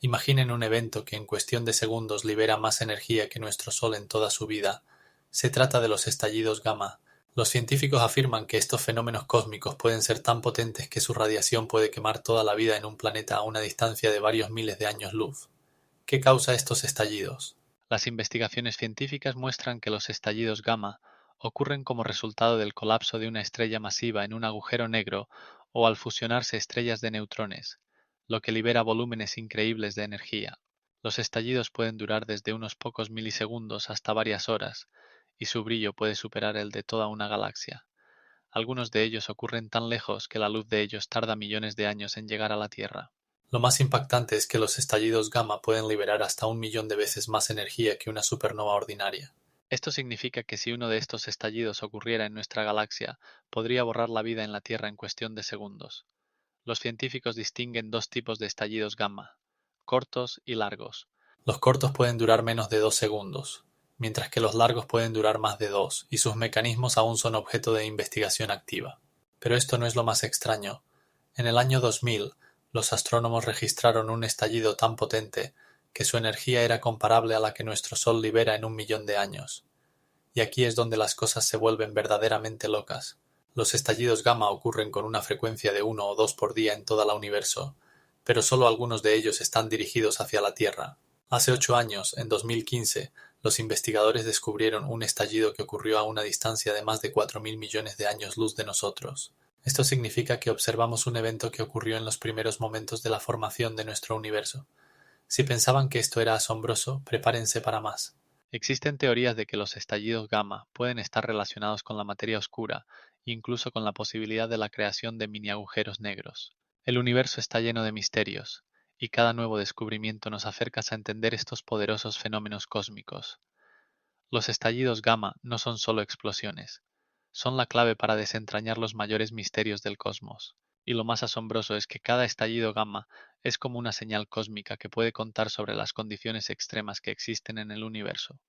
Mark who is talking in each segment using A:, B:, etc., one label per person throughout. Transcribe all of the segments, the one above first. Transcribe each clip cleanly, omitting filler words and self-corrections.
A: Imaginen un evento que en cuestión de segundos libera más energía que nuestro Sol en toda su vida. Se trata de los estallidos gamma. Los científicos afirman que estos fenómenos cósmicos pueden ser tan potentes que su radiación puede quemar toda la vida en un planeta a una distancia de varios miles de años luz. ¿Qué causa estos estallidos?
B: Las investigaciones científicas muestran que los estallidos gamma ocurren como resultado del colapso de una estrella masiva en un agujero negro o al fusionarse estrellas de neutrones, lo que libera volúmenes increíbles de energía. Los estallidos pueden durar desde unos pocos milisegundos hasta varias horas, y su brillo puede superar el de toda una galaxia. Algunos de ellos ocurren tan lejos que la luz de ellos tarda millones de años en llegar a la Tierra.
A: Lo más impactante es que los estallidos gamma pueden liberar hasta 1 millón de veces más energía que una supernova ordinaria.
B: Esto significa que si uno de estos estallidos ocurriera en nuestra galaxia, podría borrar la vida en la Tierra en cuestión de segundos. Los científicos distinguen dos tipos de estallidos gamma: cortos y largos.
A: Los cortos pueden durar menos de 2 segundos, mientras que los largos pueden durar más de 2, y sus mecanismos aún son objeto de investigación activa. Pero esto no es lo más extraño. En el año 2000, los astrónomos registraron un estallido tan potente que su energía era comparable a la que nuestro Sol libera en 1 millón de años. Y aquí es donde las cosas se vuelven verdaderamente locas. Los estallidos gamma ocurren con una frecuencia de 1 o 2 por día en todo el universo, pero solo algunos de ellos están dirigidos hacia la Tierra. Hace 8 años, en 2015, los investigadores descubrieron un estallido que ocurrió a una distancia de más de 4.000 millones de años luz de nosotros. Esto significa que observamos un evento que ocurrió en los primeros momentos de la formación de nuestro universo. Si pensaban que esto era asombroso, prepárense para más.
B: Existen teorías de que los estallidos gamma pueden estar relacionados con la materia oscura, incluso con la posibilidad de la creación de mini agujeros negros. El universo está lleno de misterios, y cada nuevo descubrimiento nos acerca a entender estos poderosos fenómenos cósmicos. Los estallidos gamma no son solo explosiones, son la clave para desentrañar los mayores misterios del cosmos. Y lo más asombroso es que cada estallido gamma es como una señal cósmica que puede contar sobre las condiciones extremas que existen en el universo.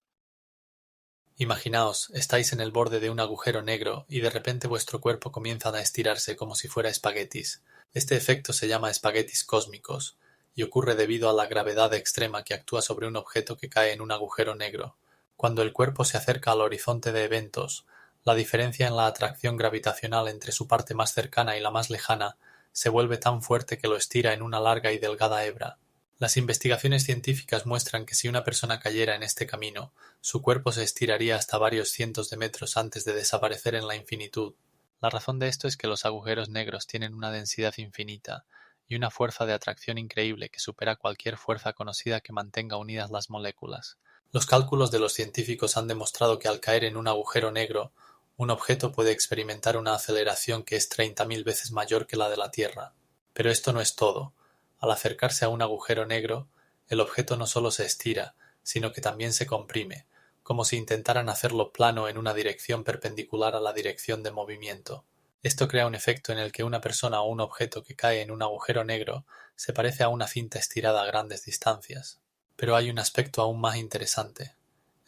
A: Imaginaos, estáis en el borde de un agujero negro y de repente vuestro cuerpo comienza a estirarse como si fuera espaguetis. Este efecto se llama espaguetis cósmicos y ocurre debido a la gravedad extrema que actúa sobre un objeto que cae en un agujero negro. Cuando el cuerpo se acerca al horizonte de eventos, la diferencia en la atracción gravitacional entre su parte más cercana y la más lejana se vuelve tan fuerte que lo estira en una larga y delgada hebra. Las investigaciones científicas muestran que si una persona cayera en este camino, su cuerpo se estiraría hasta varios cientos de metros antes de desaparecer en la infinitud. La razón de esto es que los agujeros negros tienen una densidad infinita y una fuerza de atracción increíble que supera cualquier fuerza conocida que mantenga unidas las moléculas. Los cálculos de los científicos han demostrado que al caer en un agujero negro, un objeto puede experimentar una aceleración que es 30.000 veces mayor que la de la Tierra. Pero esto no es todo. Al acercarse a un agujero negro, el objeto no solo se estira, sino que también se comprime, como si intentaran hacerlo plano en una dirección perpendicular a la dirección de movimiento. Esto crea un efecto en el que una persona o un objeto que cae en un agujero negro se parece a una cinta estirada a grandes distancias. Pero hay un aspecto aún más interesante.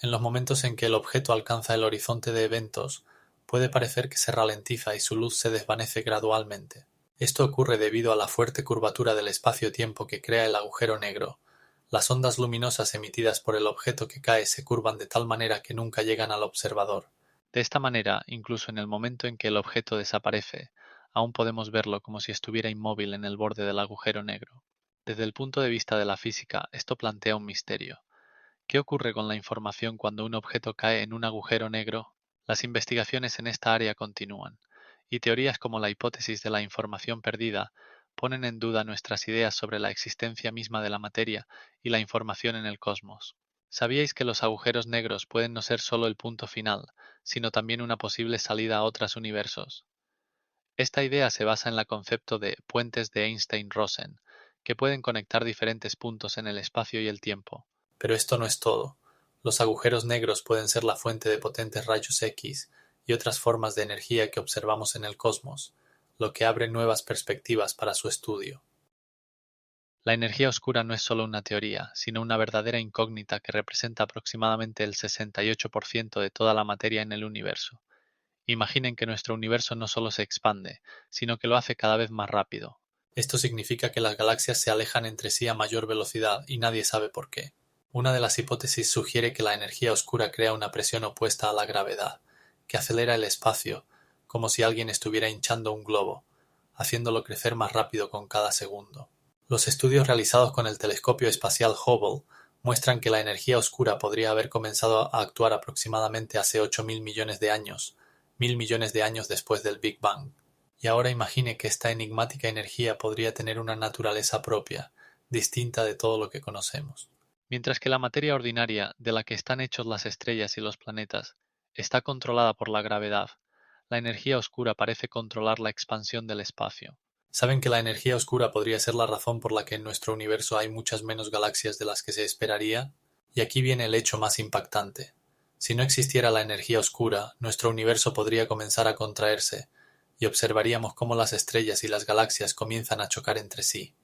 A: En los momentos en que el objeto alcanza el horizonte de eventos, puede parecer que se ralentiza y su luz se desvanece gradualmente. Esto ocurre debido a la fuerte curvatura del espacio-tiempo que crea el agujero negro. Las ondas luminosas emitidas por el objeto que cae se curvan de tal manera que nunca llegan al observador.
B: De esta manera, incluso en el momento en que el objeto desaparece, aún podemos verlo como si estuviera inmóvil en el borde del agujero negro. Desde el punto de vista de la física, esto plantea un misterio. ¿Qué ocurre con la información cuando un objeto cae en un agujero negro? Las investigaciones en esta área continúan, y teorías como la hipótesis de la información perdida ponen en duda nuestras ideas sobre la existencia misma de la materia y la información en el cosmos. ¿Sabíais que los agujeros negros pueden no ser solo el punto final, sino también una posible salida a otros universos? Esta idea se basa en el concepto de puentes de Einstein-Rosen, que pueden conectar diferentes puntos en el espacio y el tiempo.
A: Pero esto no es todo. Los agujeros negros pueden ser la fuente de potentes rayos X y otras formas de energía que observamos en el cosmos, lo que abre nuevas perspectivas para su estudio.
B: La energía oscura no es solo una teoría, sino una verdadera incógnita que representa aproximadamente el 68% de toda la materia en el universo. Imaginen que nuestro universo no solo se expande, sino que lo hace cada vez más rápido.
A: Esto significa que las galaxias se alejan entre sí a mayor velocidad y nadie sabe por qué. Una de las hipótesis sugiere que la energía oscura crea una presión opuesta a la gravedad, que acelera el espacio, como si alguien estuviera hinchando un globo, haciéndolo crecer más rápido con cada segundo. Los estudios realizados con el telescopio espacial Hubble muestran que la energía oscura podría haber comenzado a actuar aproximadamente hace 8.000 millones de años, 1.000 millones de años después del Big Bang. Y ahora imagine que esta enigmática energía podría tener una naturaleza propia, distinta de todo lo que conocemos.
B: Mientras que la materia ordinaria, de la que están hechos las estrellas y los planetas, está controlada por la gravedad, la energía oscura parece controlar la expansión del espacio.
A: Saben que la energía oscura podría ser la razón por la que en nuestro universo hay muchas menos galaxias de las que se esperaría, y aquí viene el hecho más impactante. Si no existiera la energía oscura, nuestro universo podría comenzar a contraerse, y observaríamos cómo las estrellas y las galaxias comienzan a chocar entre sí.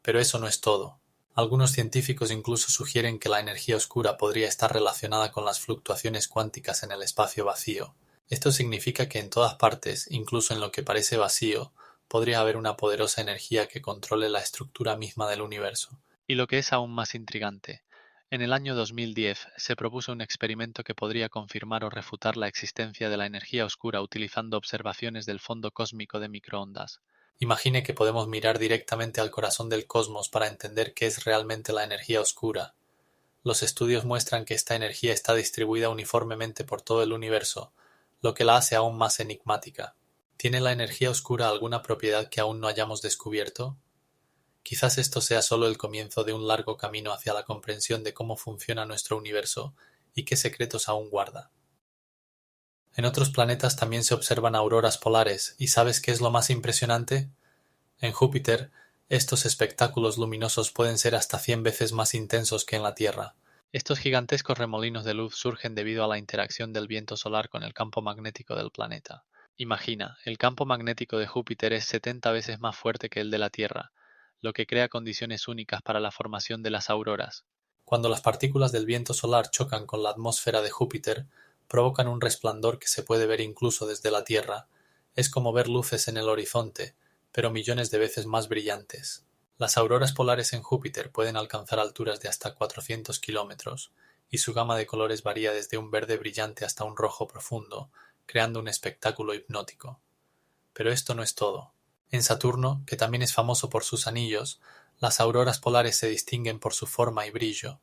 A: Pero eso no es todo. Algunos científicos incluso sugieren que la energía oscura podría estar relacionada con las fluctuaciones cuánticas en el espacio vacío. Esto significa que en todas partes, incluso en lo que parece vacío, podría haber una poderosa energía que controle la estructura misma del universo.
B: Y lo que es aún más intrigante, en el año 2010 se propuso un experimento que podría confirmar o refutar la existencia de la energía oscura utilizando observaciones del fondo cósmico de microondas.
A: Imagine que podemos mirar directamente al corazón del cosmos para entender qué es realmente la energía oscura. Los estudios muestran que esta energía está distribuida uniformemente por todo el universo, lo que la hace aún más enigmática. ¿Tiene la energía oscura alguna propiedad que aún no hayamos descubierto? Quizás esto sea solo el comienzo de un largo camino hacia la comprensión de cómo funciona nuestro universo y qué secretos aún guarda. En otros planetas también se observan auroras polares, ¿y sabes qué es lo más impresionante? En Júpiter, estos espectáculos luminosos pueden ser hasta 100 veces más intensos que en la Tierra.
B: Estos gigantescos remolinos de luz surgen debido a la interacción del viento solar con el campo magnético del planeta. Imagina, el campo magnético de Júpiter es 70 veces más fuerte que el de la Tierra, lo que crea condiciones únicas para la formación de las auroras.
A: Cuando las partículas del viento solar chocan con la atmósfera de Júpiter, provocan un resplandor que se puede ver incluso desde la Tierra. Es como ver luces en el horizonte, pero millones de veces más brillantes. Las auroras polares en Júpiter pueden alcanzar alturas de hasta 400 kilómetros, y su gama de colores varía desde un verde brillante hasta un rojo profundo, creando un espectáculo hipnótico. Pero esto no es todo. En Saturno, que también es famoso por sus anillos, las auroras polares se distinguen por su forma y brillo.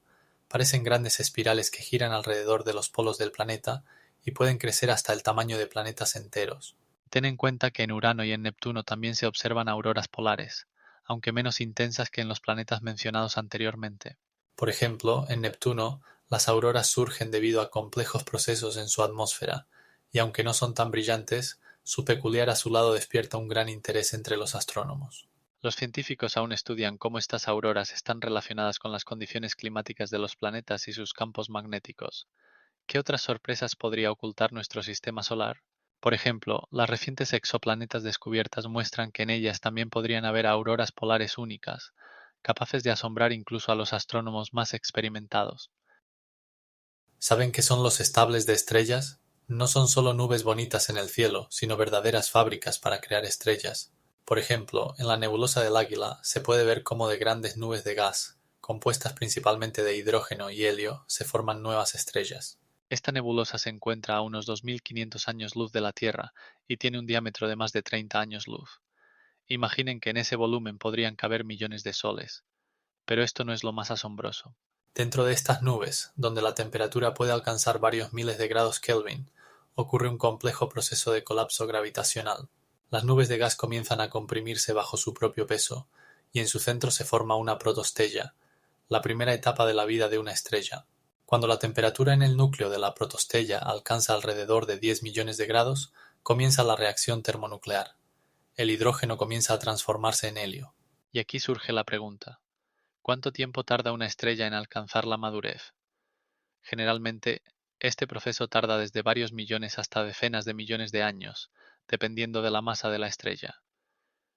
A: Parecen grandes espirales que giran alrededor de los polos del planeta y pueden crecer hasta el tamaño de planetas enteros.
B: Ten en cuenta que en Urano y en Neptuno también se observan auroras polares, aunque menos intensas que en los planetas mencionados anteriormente.
A: Por ejemplo, en Neptuno, las auroras surgen debido a complejos procesos en su atmósfera, y aunque no son tan brillantes, su peculiar azulado despierta un gran interés entre los astrónomos.
B: Los científicos aún estudian cómo estas auroras están relacionadas con las condiciones climáticas de los planetas y sus campos magnéticos. ¿Qué otras sorpresas podría ocultar nuestro sistema solar? Por ejemplo, las recientes exoplanetas descubiertas muestran que en ellas también podrían haber auroras polares únicas, capaces de asombrar incluso a los astrónomos más experimentados.
A: ¿Saben qué son los estables de estrellas? No son solo nubes bonitas en el cielo, sino verdaderas fábricas para crear estrellas. Por ejemplo, en la nebulosa del Águila se puede ver cómo de grandes nubes de gas, compuestas principalmente de hidrógeno y helio, se forman nuevas estrellas.
B: Esta nebulosa se encuentra a unos 2500 años luz de la Tierra y tiene un diámetro de más de 30 años luz. Imaginen que en ese volumen podrían caber millones de soles. Pero esto no es lo más asombroso.
A: Dentro de estas nubes, donde la temperatura puede alcanzar varios miles de grados Kelvin, ocurre un complejo proceso de colapso gravitacional. Las nubes de gas comienzan a comprimirse bajo su propio peso, y en su centro se forma una protostella, la primera etapa de la vida de una estrella. Cuando la temperatura en el núcleo de la protostella alcanza alrededor de 10 millones de grados, comienza la reacción termonuclear. El hidrógeno comienza a transformarse en helio.
B: Y aquí surge la pregunta: ¿cuánto tiempo tarda una estrella en alcanzar la madurez? Generalmente, este proceso tarda desde varios millones hasta decenas de millones de años, dependiendo de la masa de la estrella.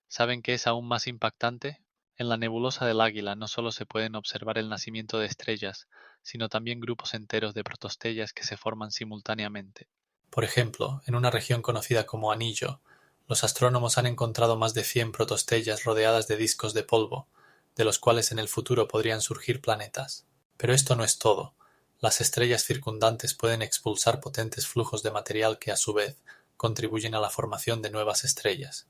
B: ¿Saben qué es aún más impactante? En la nebulosa del Águila no solo se pueden observar el nacimiento de estrellas, sino también grupos enteros de protostellas que se forman simultáneamente.
A: Por ejemplo, en una región conocida como Anillo, Los astrónomos han encontrado más de 100 protoestrellas rodeadas de discos de polvo, de los cuales en el futuro podrían surgir planetas. Pero esto no es todo. Las estrellas circundantes pueden expulsar potentes flujos de material que, a su vez, contribuyen a la formación de nuevas estrellas.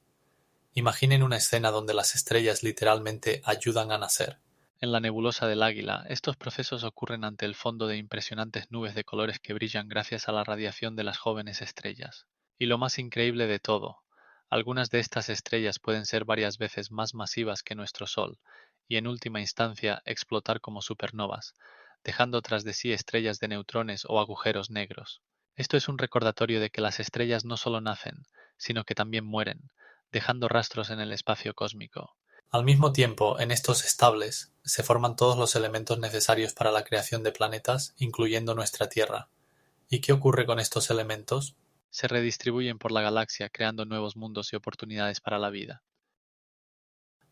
A: Imaginen una escena donde las estrellas literalmente ayudan a nacer.
B: En la nebulosa del Águila, estos procesos ocurren ante el fondo de impresionantes nubes de colores que brillan gracias a la radiación de las jóvenes estrellas. Y lo más increíble de todo, algunas de estas estrellas pueden ser varias veces más masivas que nuestro Sol, y en última instancia explotar como supernovas, dejando tras de sí estrellas de neutrones o agujeros negros. Esto es un recordatorio de que las estrellas no solo nacen, sino que también mueren, dejando rastros en el espacio cósmico.
A: Al mismo tiempo, en estos estables, se forman todos los elementos necesarios para la creación de planetas, incluyendo nuestra Tierra. ¿Y qué ocurre con estos elementos?
B: Se redistribuyen por la galaxia creando nuevos mundos y oportunidades para la vida.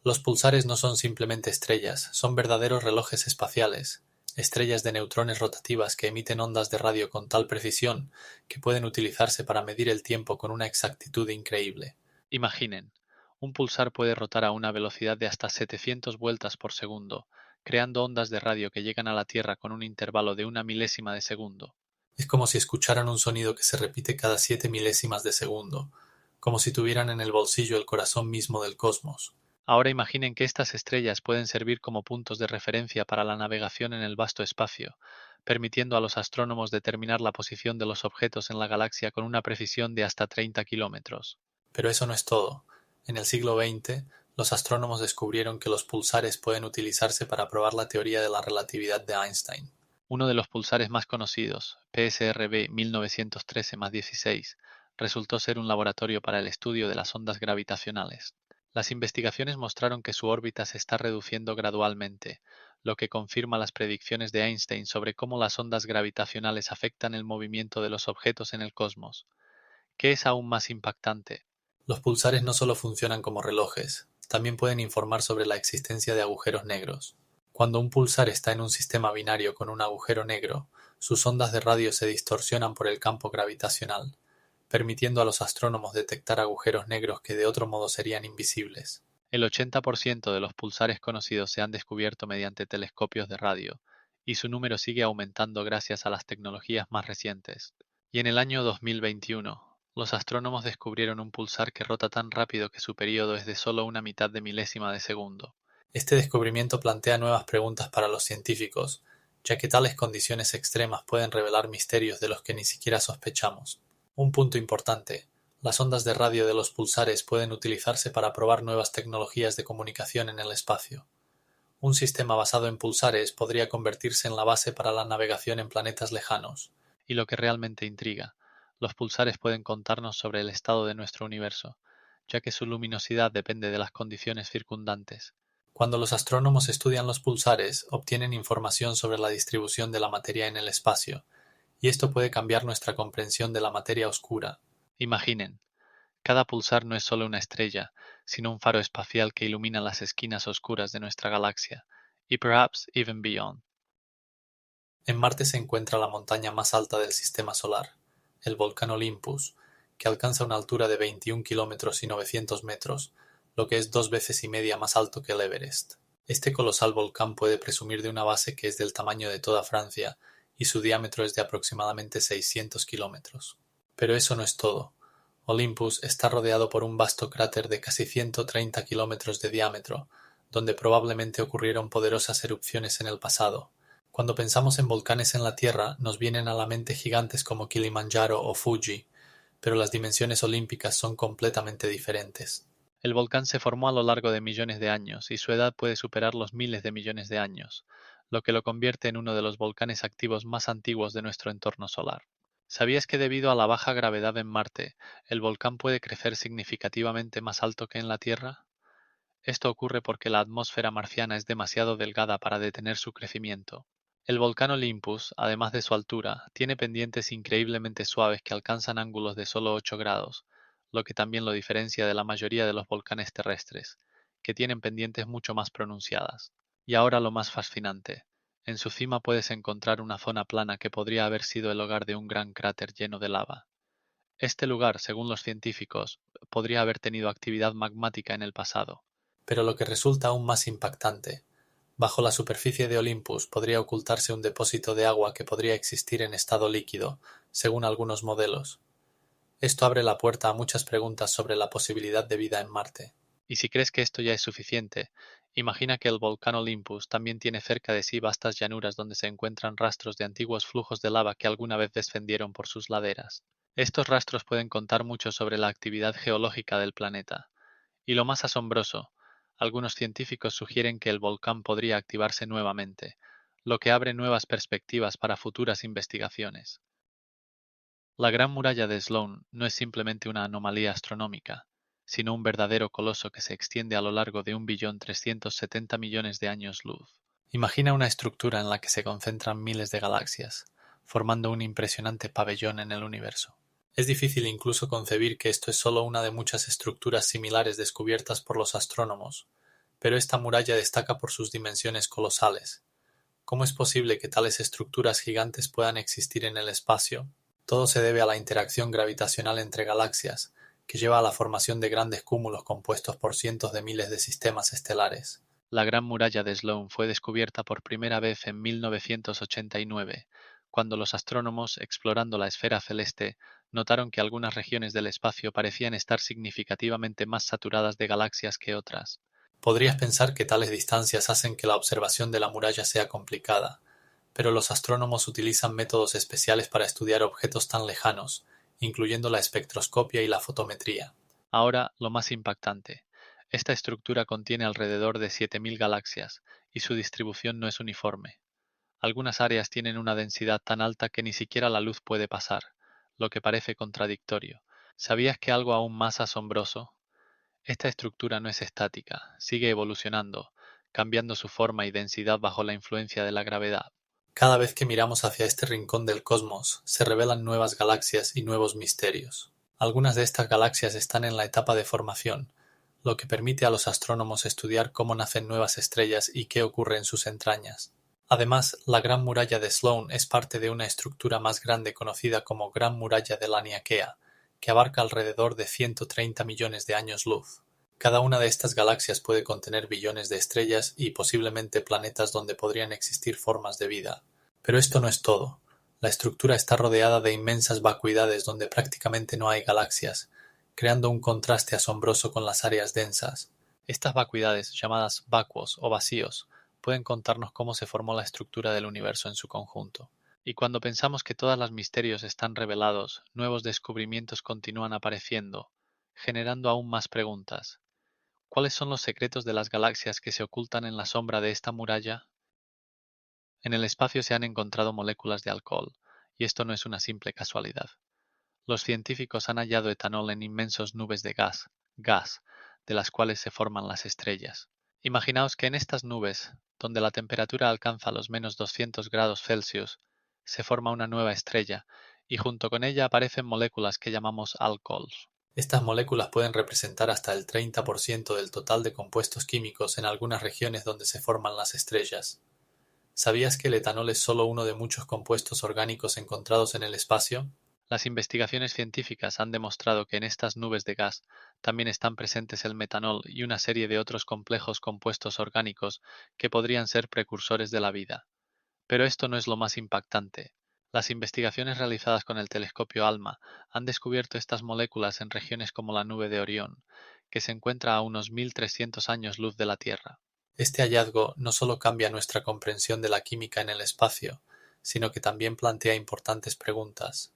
A: Los pulsares no son simplemente estrellas, son verdaderos relojes espaciales, estrellas de neutrones rotativas que emiten ondas de radio con tal precisión que pueden utilizarse para medir el tiempo con una exactitud increíble.
B: Imaginen, un pulsar puede rotar a una velocidad de hasta 700 vueltas por segundo, creando ondas de radio que llegan a la Tierra con un intervalo de una milésima de segundo.
A: Es como si escucharan un sonido que se repite cada 7 milésimas de segundo, como si tuvieran en el bolsillo el corazón mismo del cosmos.
B: Ahora imaginen que estas estrellas pueden servir como puntos de referencia para la navegación en el vasto espacio, permitiendo a los astrónomos determinar la posición de los objetos en la galaxia con una precisión de hasta 30 kilómetros.
A: Pero eso no es todo. En el siglo XX, los astrónomos descubrieron que los pulsares pueden utilizarse para probar la teoría de la relatividad de Einstein.
B: Uno de los pulsares más conocidos, PSRB 1913-16, resultó ser un laboratorio para el estudio de las ondas gravitacionales. Las investigaciones mostraron que su órbita se está reduciendo gradualmente, lo que confirma las predicciones de Einstein sobre cómo las ondas gravitacionales afectan el movimiento de los objetos en el cosmos. ¿Qué es aún más impactante?
A: Los pulsares no solo funcionan como relojes, también pueden informar sobre la existencia de agujeros negros. Cuando un pulsar está en un sistema binario con un agujero negro, sus ondas de radio se distorsionan por el campo gravitacional, permitiendo a los astrónomos detectar agujeros negros que de otro modo serían invisibles.
B: El 80% de los pulsares conocidos se han descubierto mediante telescopios de radio, y su número sigue aumentando gracias a las tecnologías más recientes. Y en el año 2021, los astrónomos descubrieron un pulsar que rota tan rápido que su período es de solo una mitad de milésima de segundo.
A: Este descubrimiento plantea nuevas preguntas para los científicos, ya que tales condiciones extremas pueden revelar misterios de los que ni siquiera sospechamos. Un punto importante: las ondas de radio de los pulsares pueden utilizarse para probar nuevas tecnologías de comunicación en el espacio. Un sistema basado en pulsares podría convertirse en la base para la navegación en planetas lejanos.
B: Y lo que realmente intriga, los pulsares pueden contarnos sobre el estado de nuestro universo, ya que su luminosidad depende de las condiciones circundantes.
A: Cuando los astrónomos estudian los pulsares, obtienen información sobre la distribución de la materia en el espacio, y esto puede cambiar nuestra comprensión de la materia oscura.
B: Imaginen, cada pulsar no es solo una estrella, sino un faro espacial que ilumina las esquinas oscuras de nuestra galaxia, y perhaps even beyond.
A: En Marte se encuentra la montaña más alta del sistema solar, el volcán Olympus, que alcanza una altura de 21 kilómetros y 900 metros, lo que es 2 veces y media más alto que el Everest. Este colosal volcán puede presumir de una base que es del tamaño de toda Francia y su diámetro es de aproximadamente 600 kilómetros. Pero eso no es todo. Olympus está rodeado por un vasto cráter de casi 130 kilómetros de diámetro, donde probablemente ocurrieron poderosas erupciones en el pasado. Cuando pensamos en volcanes en la Tierra, nos vienen a la mente gigantes como Kilimanjaro o Fuji, pero las dimensiones olímpicas son completamente diferentes.
B: El volcán se formó a lo largo de millones de años y su edad puede superar los miles de millones de años, lo que lo convierte en uno de los volcanes activos más antiguos de nuestro entorno solar. ¿Sabías que debido a la baja gravedad en Marte, el volcán puede crecer significativamente más alto que en la Tierra? Esto ocurre porque la atmósfera marciana es demasiado delgada para detener su crecimiento. El volcán Olympus, además de su altura, tiene pendientes increíblemente suaves que alcanzan ángulos de solo 8 grados, lo que también lo diferencia de la mayoría de los volcanes terrestres, que tienen pendientes mucho más pronunciadas. Y ahora lo más fascinante. En su cima puedes encontrar una zona plana que podría haber sido el hogar de un gran cráter lleno de lava. Este lugar, según los científicos, podría haber tenido actividad magmática en el pasado.
A: Pero lo que resulta aún más impactante, bajo la superficie de Olympus podría ocultarse un depósito de agua que podría existir en estado líquido, según algunos modelos. Esto abre la puerta a muchas preguntas sobre la posibilidad de vida en Marte.
B: Y si crees que esto ya es suficiente, imagina que el volcán Olympus también tiene cerca de sí vastas llanuras donde se encuentran rastros de antiguos flujos de lava que alguna vez descendieron por sus laderas. Estos rastros pueden contar mucho sobre la actividad geológica del planeta. Y lo más asombroso, algunos científicos sugieren que el volcán podría activarse nuevamente, lo que abre nuevas perspectivas para futuras investigaciones. La Gran Muralla de Sloan no es simplemente una anomalía astronómica, sino un verdadero coloso que se extiende a lo largo de 1.370.000.000 de años luz.
A: Imagina una estructura en la que se concentran miles de galaxias, formando un impresionante pabellón en el universo. Es difícil incluso concebir que esto es solo una de muchas estructuras similares descubiertas por los astrónomos, pero esta muralla destaca por sus dimensiones colosales. ¿Cómo es posible que tales estructuras gigantes puedan existir en el espacio? Todo se debe a la interacción gravitacional entre galaxias, que lleva a la formación de grandes cúmulos compuestos por cientos de miles de sistemas estelares.
B: La Gran Muralla de Sloan fue descubierta por primera vez en 1989, cuando los astrónomos, explorando la esfera celeste, notaron que algunas regiones del espacio parecían estar significativamente más saturadas de galaxias que otras.
A: Podrías pensar que tales distancias hacen que la observación de la muralla sea complicada, pero los astrónomos utilizan métodos especiales para estudiar objetos tan lejanos, incluyendo la espectroscopia y la fotometría.
B: Ahora, lo más impactante. Esta estructura contiene alrededor de 7.000 galaxias, y su distribución no es uniforme. Algunas áreas tienen una densidad tan alta que ni siquiera la luz puede pasar, lo que parece contradictorio. ¿Sabías que algo aún más asombroso? Esta estructura no es estática, sigue evolucionando, cambiando su forma y densidad bajo la influencia de la gravedad.
A: Cada vez que miramos hacia este rincón del cosmos, se revelan nuevas galaxias y nuevos misterios. Algunas de estas galaxias están en la etapa de formación, lo que permite a los astrónomos estudiar cómo nacen nuevas estrellas y qué ocurre en sus entrañas. Además, la Gran Muralla de Sloan es parte de una estructura más grande conocida como Gran Muralla de Laniakea, que abarca alrededor de 130 millones de años luz. Cada una de estas galaxias puede contener billones de estrellas y posiblemente planetas donde podrían existir formas de vida. Pero esto no es todo. La estructura está rodeada de inmensas vacuidades donde prácticamente no hay galaxias, creando un contraste asombroso con las áreas densas. Estas vacuidades, llamadas vacuos o vacíos, pueden contarnos cómo se formó la estructura del universo en su conjunto. Y cuando pensamos que todos los misterios están revelados, nuevos descubrimientos continúan apareciendo, generando aún más preguntas. ¿Cuáles son los secretos de las galaxias que se ocultan en la sombra de esta muralla? En el espacio se han encontrado moléculas de alcohol, y esto no es una simple casualidad. Los científicos han hallado etanol en inmensas nubes de gas, de las cuales se forman las estrellas. Imaginaos que en estas nubes, donde la temperatura alcanza los -200 °C, se forma una nueva estrella, y junto con ella aparecen moléculas que llamamos alcohols. Estas moléculas pueden representar hasta el 30% del total de compuestos químicos en algunas regiones donde se forman las estrellas. ¿Sabías que el etanol es solo uno de muchos compuestos orgánicos encontrados en el espacio?
B: Las investigaciones científicas han demostrado que en estas nubes de gas también están presentes el metanol y una serie de otros complejos compuestos orgánicos que podrían ser precursores de la vida. Pero esto no es lo más impactante. Las investigaciones realizadas con el telescopio ALMA han descubierto estas moléculas en regiones como la nube de Orión, que se encuentra a unos 1.300 años luz de la Tierra.
A: Este hallazgo no solo cambia nuestra comprensión de la química en el espacio, sino que también plantea importantes preguntas.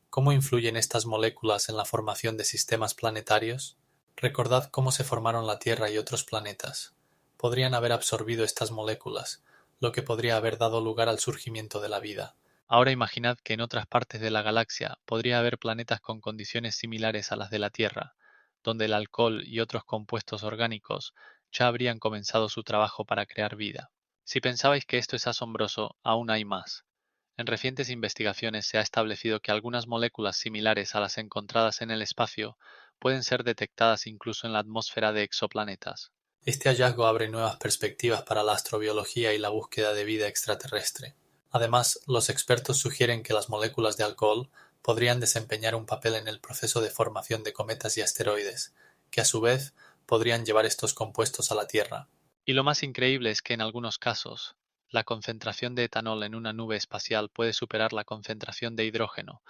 A: ¿Cómo influyen estas moléculas en la formación de sistemas planetarios? Recordad cómo se formaron la Tierra y otros planetas. Podrían haber absorbido estas moléculas, lo que podría haber dado lugar al surgimiento de la vida.
B: Ahora imaginad que en otras partes de la galaxia podría haber planetas con condiciones similares a las de la Tierra, donde el alcohol y otros compuestos orgánicos ya habrían comenzado su trabajo para crear vida. Si pensabais que esto es asombroso, aún hay más. En recientes investigaciones se ha establecido que algunas moléculas similares a las encontradas en el espacio pueden ser detectadas incluso en la atmósfera de exoplanetas.
A: Este hallazgo abre nuevas perspectivas para la astrobiología y la búsqueda de vida extraterrestre. Además, los expertos sugieren que las moléculas de alcohol podrían desempeñar un papel en el proceso de formación de cometas y asteroides, que a su vez podrían llevar estos compuestos a la Tierra.
B: Y lo más increíble es que en algunos casos, la concentración de etanol en una nube espacial puede superar la concentración de hidrógeno,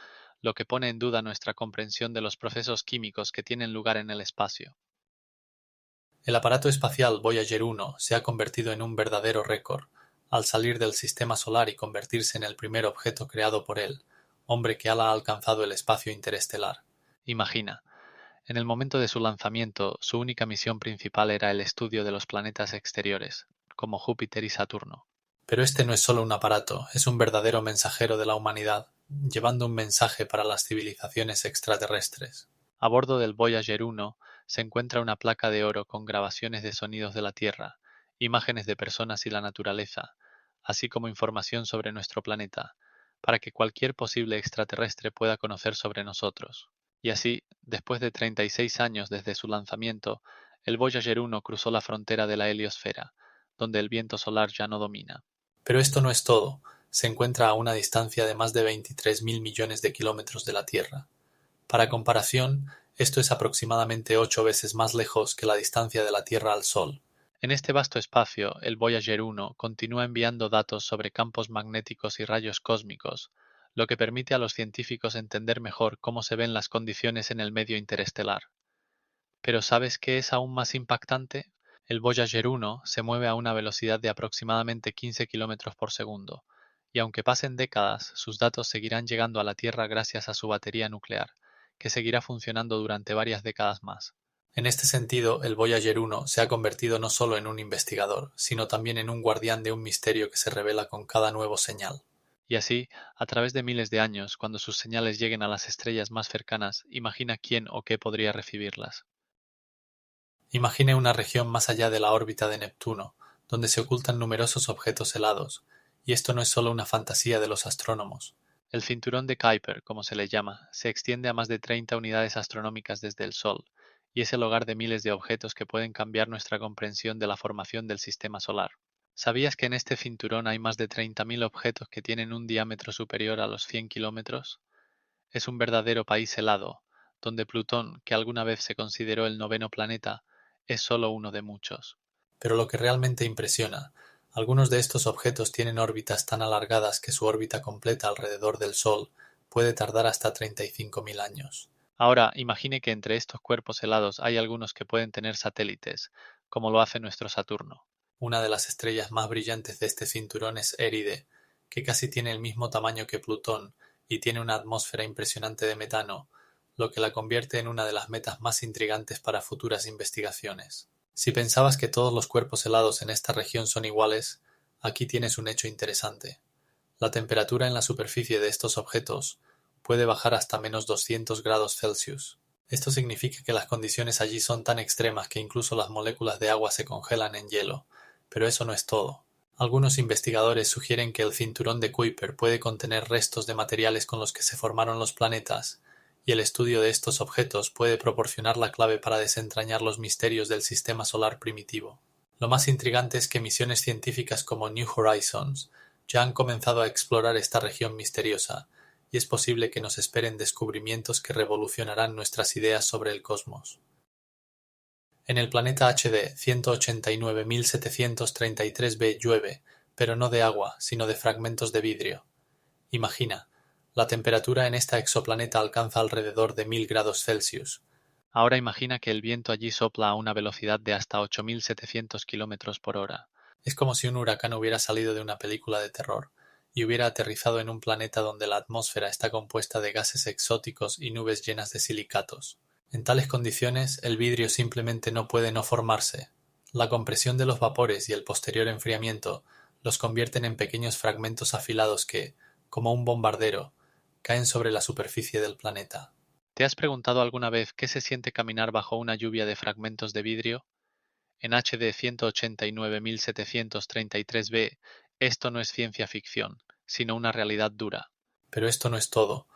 B: lo que pone en duda nuestra comprensión de los procesos químicos que tienen lugar en el espacio.
A: El aparato espacial Voyager 1 se ha convertido en un verdadero récord, al salir del sistema solar y convertirse en el primer objeto creado por él, hombre que ha alcanzado el espacio interestelar.
B: Imagina, en el momento de su lanzamiento, su única misión principal era el estudio de los planetas exteriores, como Júpiter y Saturno.
A: Pero este no es solo un aparato, es un verdadero mensajero de la humanidad, llevando un mensaje para las civilizaciones extraterrestres.
B: A bordo del Voyager 1 se encuentra una placa de oro con grabaciones de sonidos de la Tierra, imágenes de personas y la naturaleza, así como información sobre nuestro planeta, para que cualquier posible extraterrestre pueda conocer sobre nosotros. Y así, después de 36 años desde su lanzamiento, el Voyager 1 cruzó la frontera de la heliosfera, donde el viento solar ya no domina.
A: Pero esto no es todo, se encuentra a una distancia de más de 23.000 millones de kilómetros de la Tierra. Para comparación, esto es aproximadamente 8 veces más lejos que la distancia de la Tierra al Sol.
B: En este vasto espacio, el Voyager 1 continúa enviando datos sobre campos magnéticos y rayos cósmicos, lo que permite a los científicos entender mejor cómo se ven las condiciones en el medio interestelar. Pero ¿sabes qué es aún más impactante? El Voyager 1 se mueve a una velocidad de aproximadamente 15 kilómetros por segundo, y aunque pasen décadas, sus datos seguirán llegando a la Tierra gracias a su batería nuclear, que seguirá funcionando durante varias décadas más.
A: En este sentido, el Voyager 1 se ha convertido no solo en un investigador, sino también en un guardián de un misterio que se revela con cada nuevo señal.
B: Y así, a través de miles de años, cuando sus señales lleguen a las estrellas más cercanas, imagina quién o qué podría recibirlas.
A: Imagine una región más allá de la órbita de Neptuno, donde se ocultan numerosos objetos helados, y esto no es solo una fantasía de los astrónomos.
B: El cinturón de Kuiper, como se le llama, se extiende a más de 30 unidades astronómicas desde el Sol, y es el hogar de miles de objetos que pueden cambiar nuestra comprensión de la formación del sistema solar. ¿Sabías que en este cinturón hay más de 30.000 objetos que tienen un diámetro superior a los 100 kilómetros? Es un verdadero país helado, donde Plutón, que alguna vez se consideró el noveno planeta, es solo uno de muchos.
A: Pero lo que realmente impresiona, algunos de estos objetos tienen órbitas tan alargadas que su órbita completa alrededor del Sol puede tardar hasta 35.000 años.
B: Ahora, imagine que entre estos cuerpos helados hay algunos que pueden tener satélites, como lo hace nuestro Saturno.
A: Una de las estrellas más brillantes de este cinturón es Eridé, que casi tiene el mismo tamaño que Plutón y tiene una atmósfera impresionante de metano, lo que la convierte en una de las metas más intrigantes para futuras investigaciones. Si pensabas que todos los cuerpos helados en esta región son iguales, aquí tienes un hecho interesante. La temperatura en la superficie de estos objetos puede bajar hasta menos 200 grados Celsius. Esto significa que las condiciones allí son tan extremas que incluso las moléculas de agua se congelan en hielo. Pero eso no es todo. Algunos investigadores sugieren que el cinturón de Kuiper puede contener restos de materiales con los que se formaron los planetas, y el estudio de estos objetos puede proporcionar la clave para desentrañar los misterios del sistema solar primitivo. Lo más intrigante es que misiones científicas como New Horizons ya han comenzado a explorar esta región misteriosa, y es posible que nos esperen descubrimientos que revolucionarán nuestras ideas sobre el cosmos. En el planeta HD 189.733b llueve, pero no de agua, sino de fragmentos de vidrio. Imagina, la temperatura en esta exoplaneta alcanza alrededor de 1000 grados Celsius.
B: Ahora imagina que el viento allí sopla a una velocidad de hasta 8.700 kilómetros por hora.
A: Es como si un huracán hubiera salido de una película de terror y hubiera aterrizado en un planeta donde la atmósfera está compuesta de gases exóticos y nubes llenas de silicatos. En tales condiciones, el vidrio simplemente no puede no formarse. La compresión de los vapores y el posterior enfriamiento los convierten en pequeños fragmentos afilados que, como un bombardero, caen sobre la superficie del planeta.
B: ¿Te has preguntado alguna vez qué se siente caminar bajo una lluvia de fragmentos de vidrio? En HD 189.733b, esto no es ciencia ficción, sino una realidad dura.
A: Pero esto no es todo.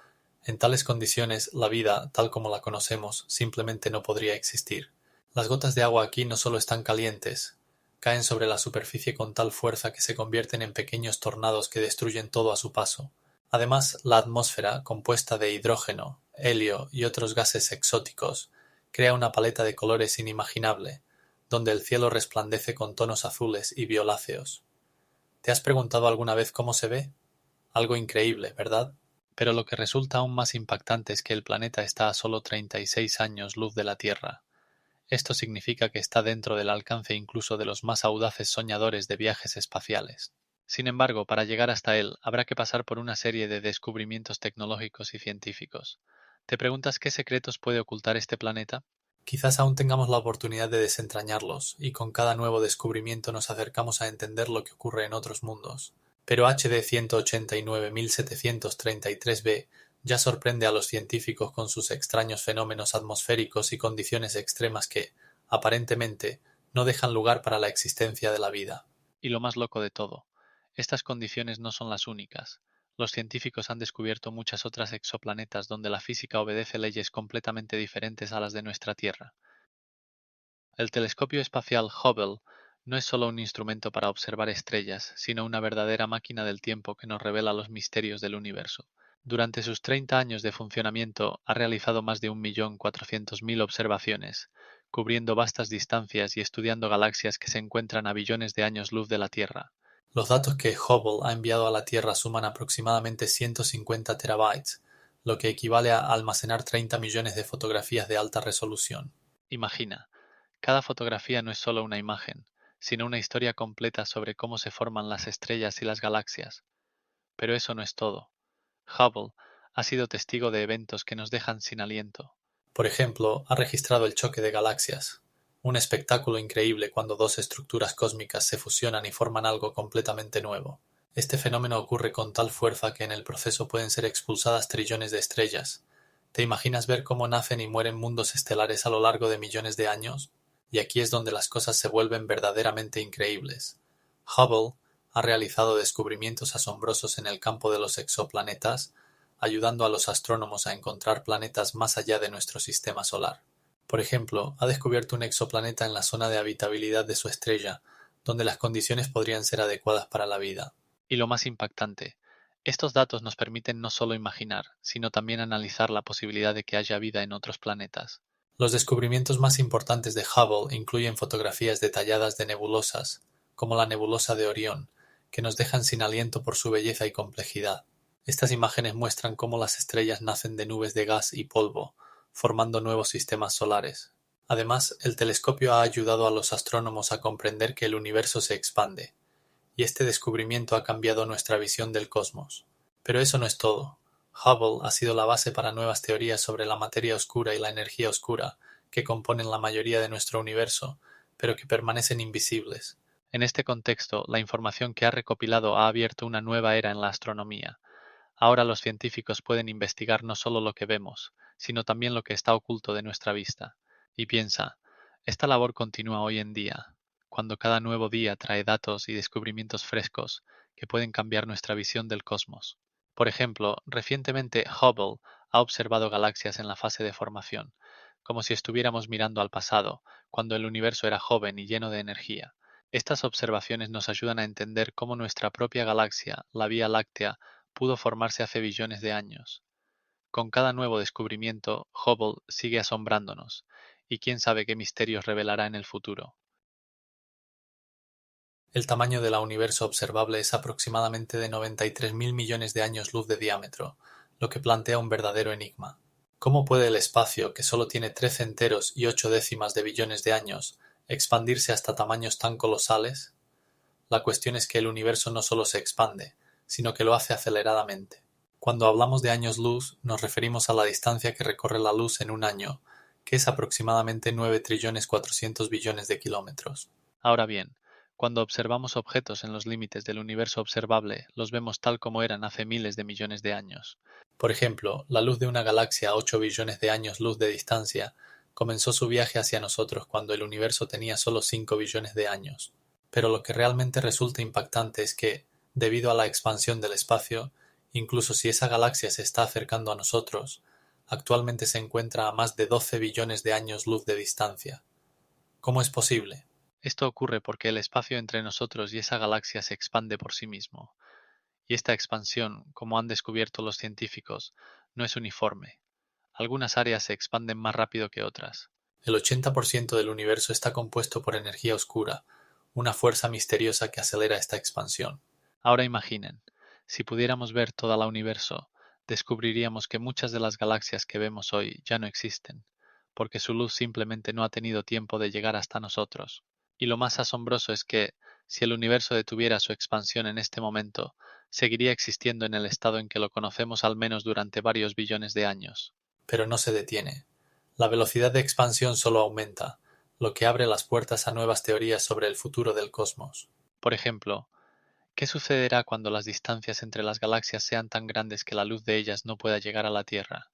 A: En tales condiciones, la vida, tal como la conocemos, simplemente no podría existir. Las gotas de agua aquí no solo están calientes, caen sobre la superficie con tal fuerza que se convierten en pequeños tornados que destruyen todo a su paso. Además, la atmósfera, compuesta de hidrógeno, helio y otros gases exóticos, crea una paleta de colores inimaginable, donde el cielo resplandece con tonos azules y violáceos. ¿Te has preguntado alguna vez cómo se ve? Algo increíble, ¿verdad? Pero lo que resulta aún más impactante es que el planeta está a solo 36 años luz de la Tierra. Esto significa que está dentro del alcance incluso de los más audaces soñadores de viajes espaciales. Sin embargo, para llegar hasta él, habrá que pasar por una serie de descubrimientos tecnológicos y científicos. ¿Te preguntas qué secretos puede ocultar este planeta? Quizás aún tengamos la oportunidad de desentrañarlos, y con cada nuevo descubrimiento nos acercamos a entender lo que ocurre en otros mundos. Pero HD 189.733b ya sorprende a los científicos con sus extraños fenómenos atmosféricos y condiciones extremas que, aparentemente, no dejan lugar para la existencia de la vida. Y lo más loco de todo, estas condiciones no son las únicas. Los científicos han descubierto muchas otras exoplanetas donde la física obedece leyes completamente diferentes a las de nuestra Tierra. El telescopio espacial Hubble no es solo un instrumento para observar estrellas, sino una verdadera máquina del tiempo que nos revela los misterios del universo. Durante sus 30 años de funcionamiento ha realizado más de 1.400.000 observaciones, cubriendo vastas distancias y estudiando galaxias que se encuentran a billones de años luz de la Tierra. Los datos que Hubble ha enviado a la Tierra suman aproximadamente 150 terabytes, lo que equivale a almacenar 30 millones de fotografías de alta resolución. Imagina, cada fotografía no es solo una imagen, sino una historia completa sobre cómo se forman las estrellas y las galaxias. Pero eso no es todo. Hubble ha sido testigo de eventos que nos dejan sin aliento. Por ejemplo, ha registrado el choque de galaxias, un espectáculo increíble cuando dos estructuras cósmicas se fusionan y forman algo completamente nuevo. Este fenómeno ocurre con tal fuerza que en el proceso pueden ser expulsadas trillones de estrellas. ¿Te imaginas ver cómo nacen y mueren mundos estelares a lo largo de millones de años? Y aquí es donde las cosas se vuelven verdaderamente increíbles. Hubble ha realizado descubrimientos asombrosos en el campo de los exoplanetas, ayudando a los astrónomos a encontrar planetas más allá de nuestro sistema solar. Por ejemplo, ha descubierto un exoplaneta en la zona de habitabilidad de su estrella, donde las condiciones podrían ser adecuadas para la vida. Y lo más impactante, estos datos nos permiten no solo imaginar, sino también analizar la posibilidad de que haya vida en otros planetas. Los descubrimientos más importantes de Hubble incluyen fotografías detalladas de nebulosas, como la nebulosa de Orión, que nos dejan sin aliento por su belleza y complejidad. Estas imágenes muestran cómo las estrellas nacen de nubes de gas y polvo, formando nuevos sistemas solares. Además, el telescopio ha ayudado a los astrónomos a comprender que el universo se expande, y este descubrimiento ha cambiado nuestra visión del cosmos. Pero eso no es todo. Hubble ha sido la base para nuevas teorías sobre la materia oscura y la energía oscura, que componen la mayoría de nuestro universo, pero que permanecen invisibles. En este contexto, la información que ha recopilado ha abierto una nueva era en la astronomía. Ahora los científicos pueden investigar no solo lo que vemos, sino también lo que está oculto de nuestra vista. Y piensa, esta labor continúa hoy en día, cuando cada nuevo día trae datos y descubrimientos frescos que pueden cambiar nuestra visión del cosmos. Por ejemplo, recientemente Hubble ha observado galaxias en la fase de formación, como si estuviéramos mirando al pasado, cuando el universo era joven y lleno de energía. Estas observaciones nos ayudan a entender cómo nuestra propia galaxia, la Vía Láctea, pudo formarse hace billones de años. Con cada nuevo descubrimiento, Hubble sigue asombrándonos, y quién sabe qué misterios revelará en el futuro. El tamaño del universo observable es aproximadamente de 93.000 millones de años luz de diámetro, lo que plantea un verdadero enigma. ¿Cómo puede el espacio, que solo tiene 13 enteros y 8 décimas de billones de años, expandirse hasta tamaños tan colosales? La cuestión es que el universo no solo se expande, sino que lo hace aceleradamente. Cuando hablamos de años luz, nos referimos a la distancia que recorre la luz en un año, que es aproximadamente 9.400.000.000.000 de kilómetros. Ahora bien, cuando observamos objetos en los límites del universo observable, los vemos tal como eran hace miles de millones de años. Por ejemplo, la luz de una galaxia a 8 billones de años luz de distancia comenzó su viaje hacia nosotros cuando el universo tenía solo 5 billones de años. Pero lo que realmente resulta impactante es que, debido a la expansión del espacio, incluso si esa galaxia se está acercando a nosotros, actualmente se encuentra a más de 12 billones de años luz de distancia. ¿Cómo es posible? Esto ocurre porque el espacio entre nosotros y esa galaxia se expande por sí mismo,
B: Y esta expansión, como han descubierto los científicos, no es uniforme. Algunas áreas se expanden más rápido que otras.
A: El 80% del universo está compuesto por energía oscura, una fuerza misteriosa que acelera esta expansión.
B: Ahora imaginen, si pudiéramos ver toda la universo, descubriríamos que muchas de las galaxias que vemos hoy ya no existen, porque su luz simplemente no ha tenido tiempo de llegar hasta nosotros. Y lo más asombroso es que, si el universo detuviera su expansión en este momento, seguiría existiendo en el estado en que lo conocemos al menos durante varios billones de años.
A: Pero no se detiene. La velocidad de expansión solo aumenta, lo que abre las puertas a nuevas teorías sobre el futuro del cosmos.
B: Por ejemplo, ¿qué sucederá cuando las distancias entre las galaxias sean tan grandes que la luz de ellas no pueda llegar a la Tierra?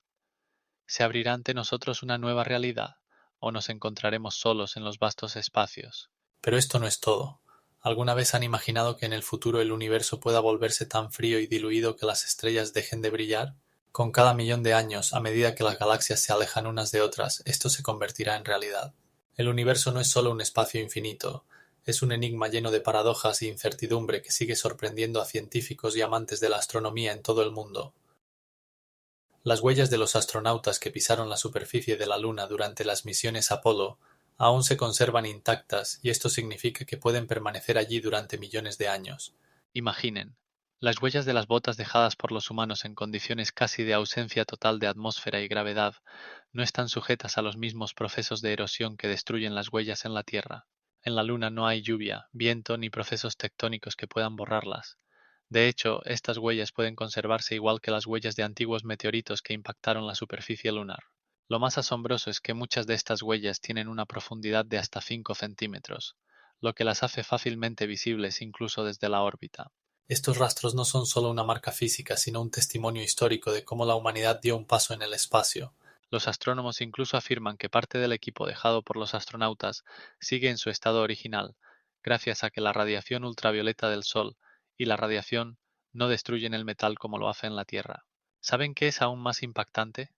B: ¿Se abrirá ante nosotros una nueva realidad, o nos encontraremos solos en los vastos espacios?
A: Pero esto no es todo. ¿Alguna vez han imaginado que en el futuro el universo pueda volverse tan frío y diluido que las estrellas dejen de brillar? Con cada millón de años, a medida que las galaxias se alejan unas de otras, esto se convertirá en realidad. El universo no es solo un espacio infinito, es un enigma lleno de paradojas e incertidumbre que sigue sorprendiendo a científicos y amantes de la astronomía en todo el mundo. Las huellas de los astronautas que pisaron la superficie de la Luna durante las misiones Apolo aún se conservan intactas y esto significa que pueden permanecer allí durante millones de años.
B: Imaginen, las huellas de las botas dejadas por los humanos en condiciones casi de ausencia total de atmósfera y gravedad no están sujetas a los mismos procesos de erosión que destruyen las huellas en la Tierra. En la Luna no hay lluvia, viento ni procesos tectónicos que puedan borrarlas. De hecho, estas huellas pueden conservarse igual que las huellas de antiguos meteoritos que impactaron la superficie lunar. Lo más asombroso es que muchas de estas huellas tienen una profundidad de hasta 5 centímetros, lo que las hace fácilmente visibles incluso desde la órbita.
A: Estos rastros no son solo una marca física, sino un testimonio histórico de cómo la humanidad dio un paso en el espacio.
B: Los astrónomos incluso afirman que parte del equipo dejado por los astronautas sigue en su estado original, gracias a que la radiación ultravioleta del Sol y la radiación no destruyen el metal como lo hace en la Tierra. ¿Saben qué es aún más impactante?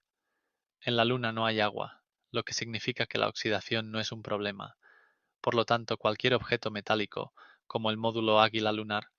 B: En la Luna no hay agua, lo que significa que la oxidación no es un problema. Por lo tanto, cualquier objeto metálico, como el módulo Águila lunar,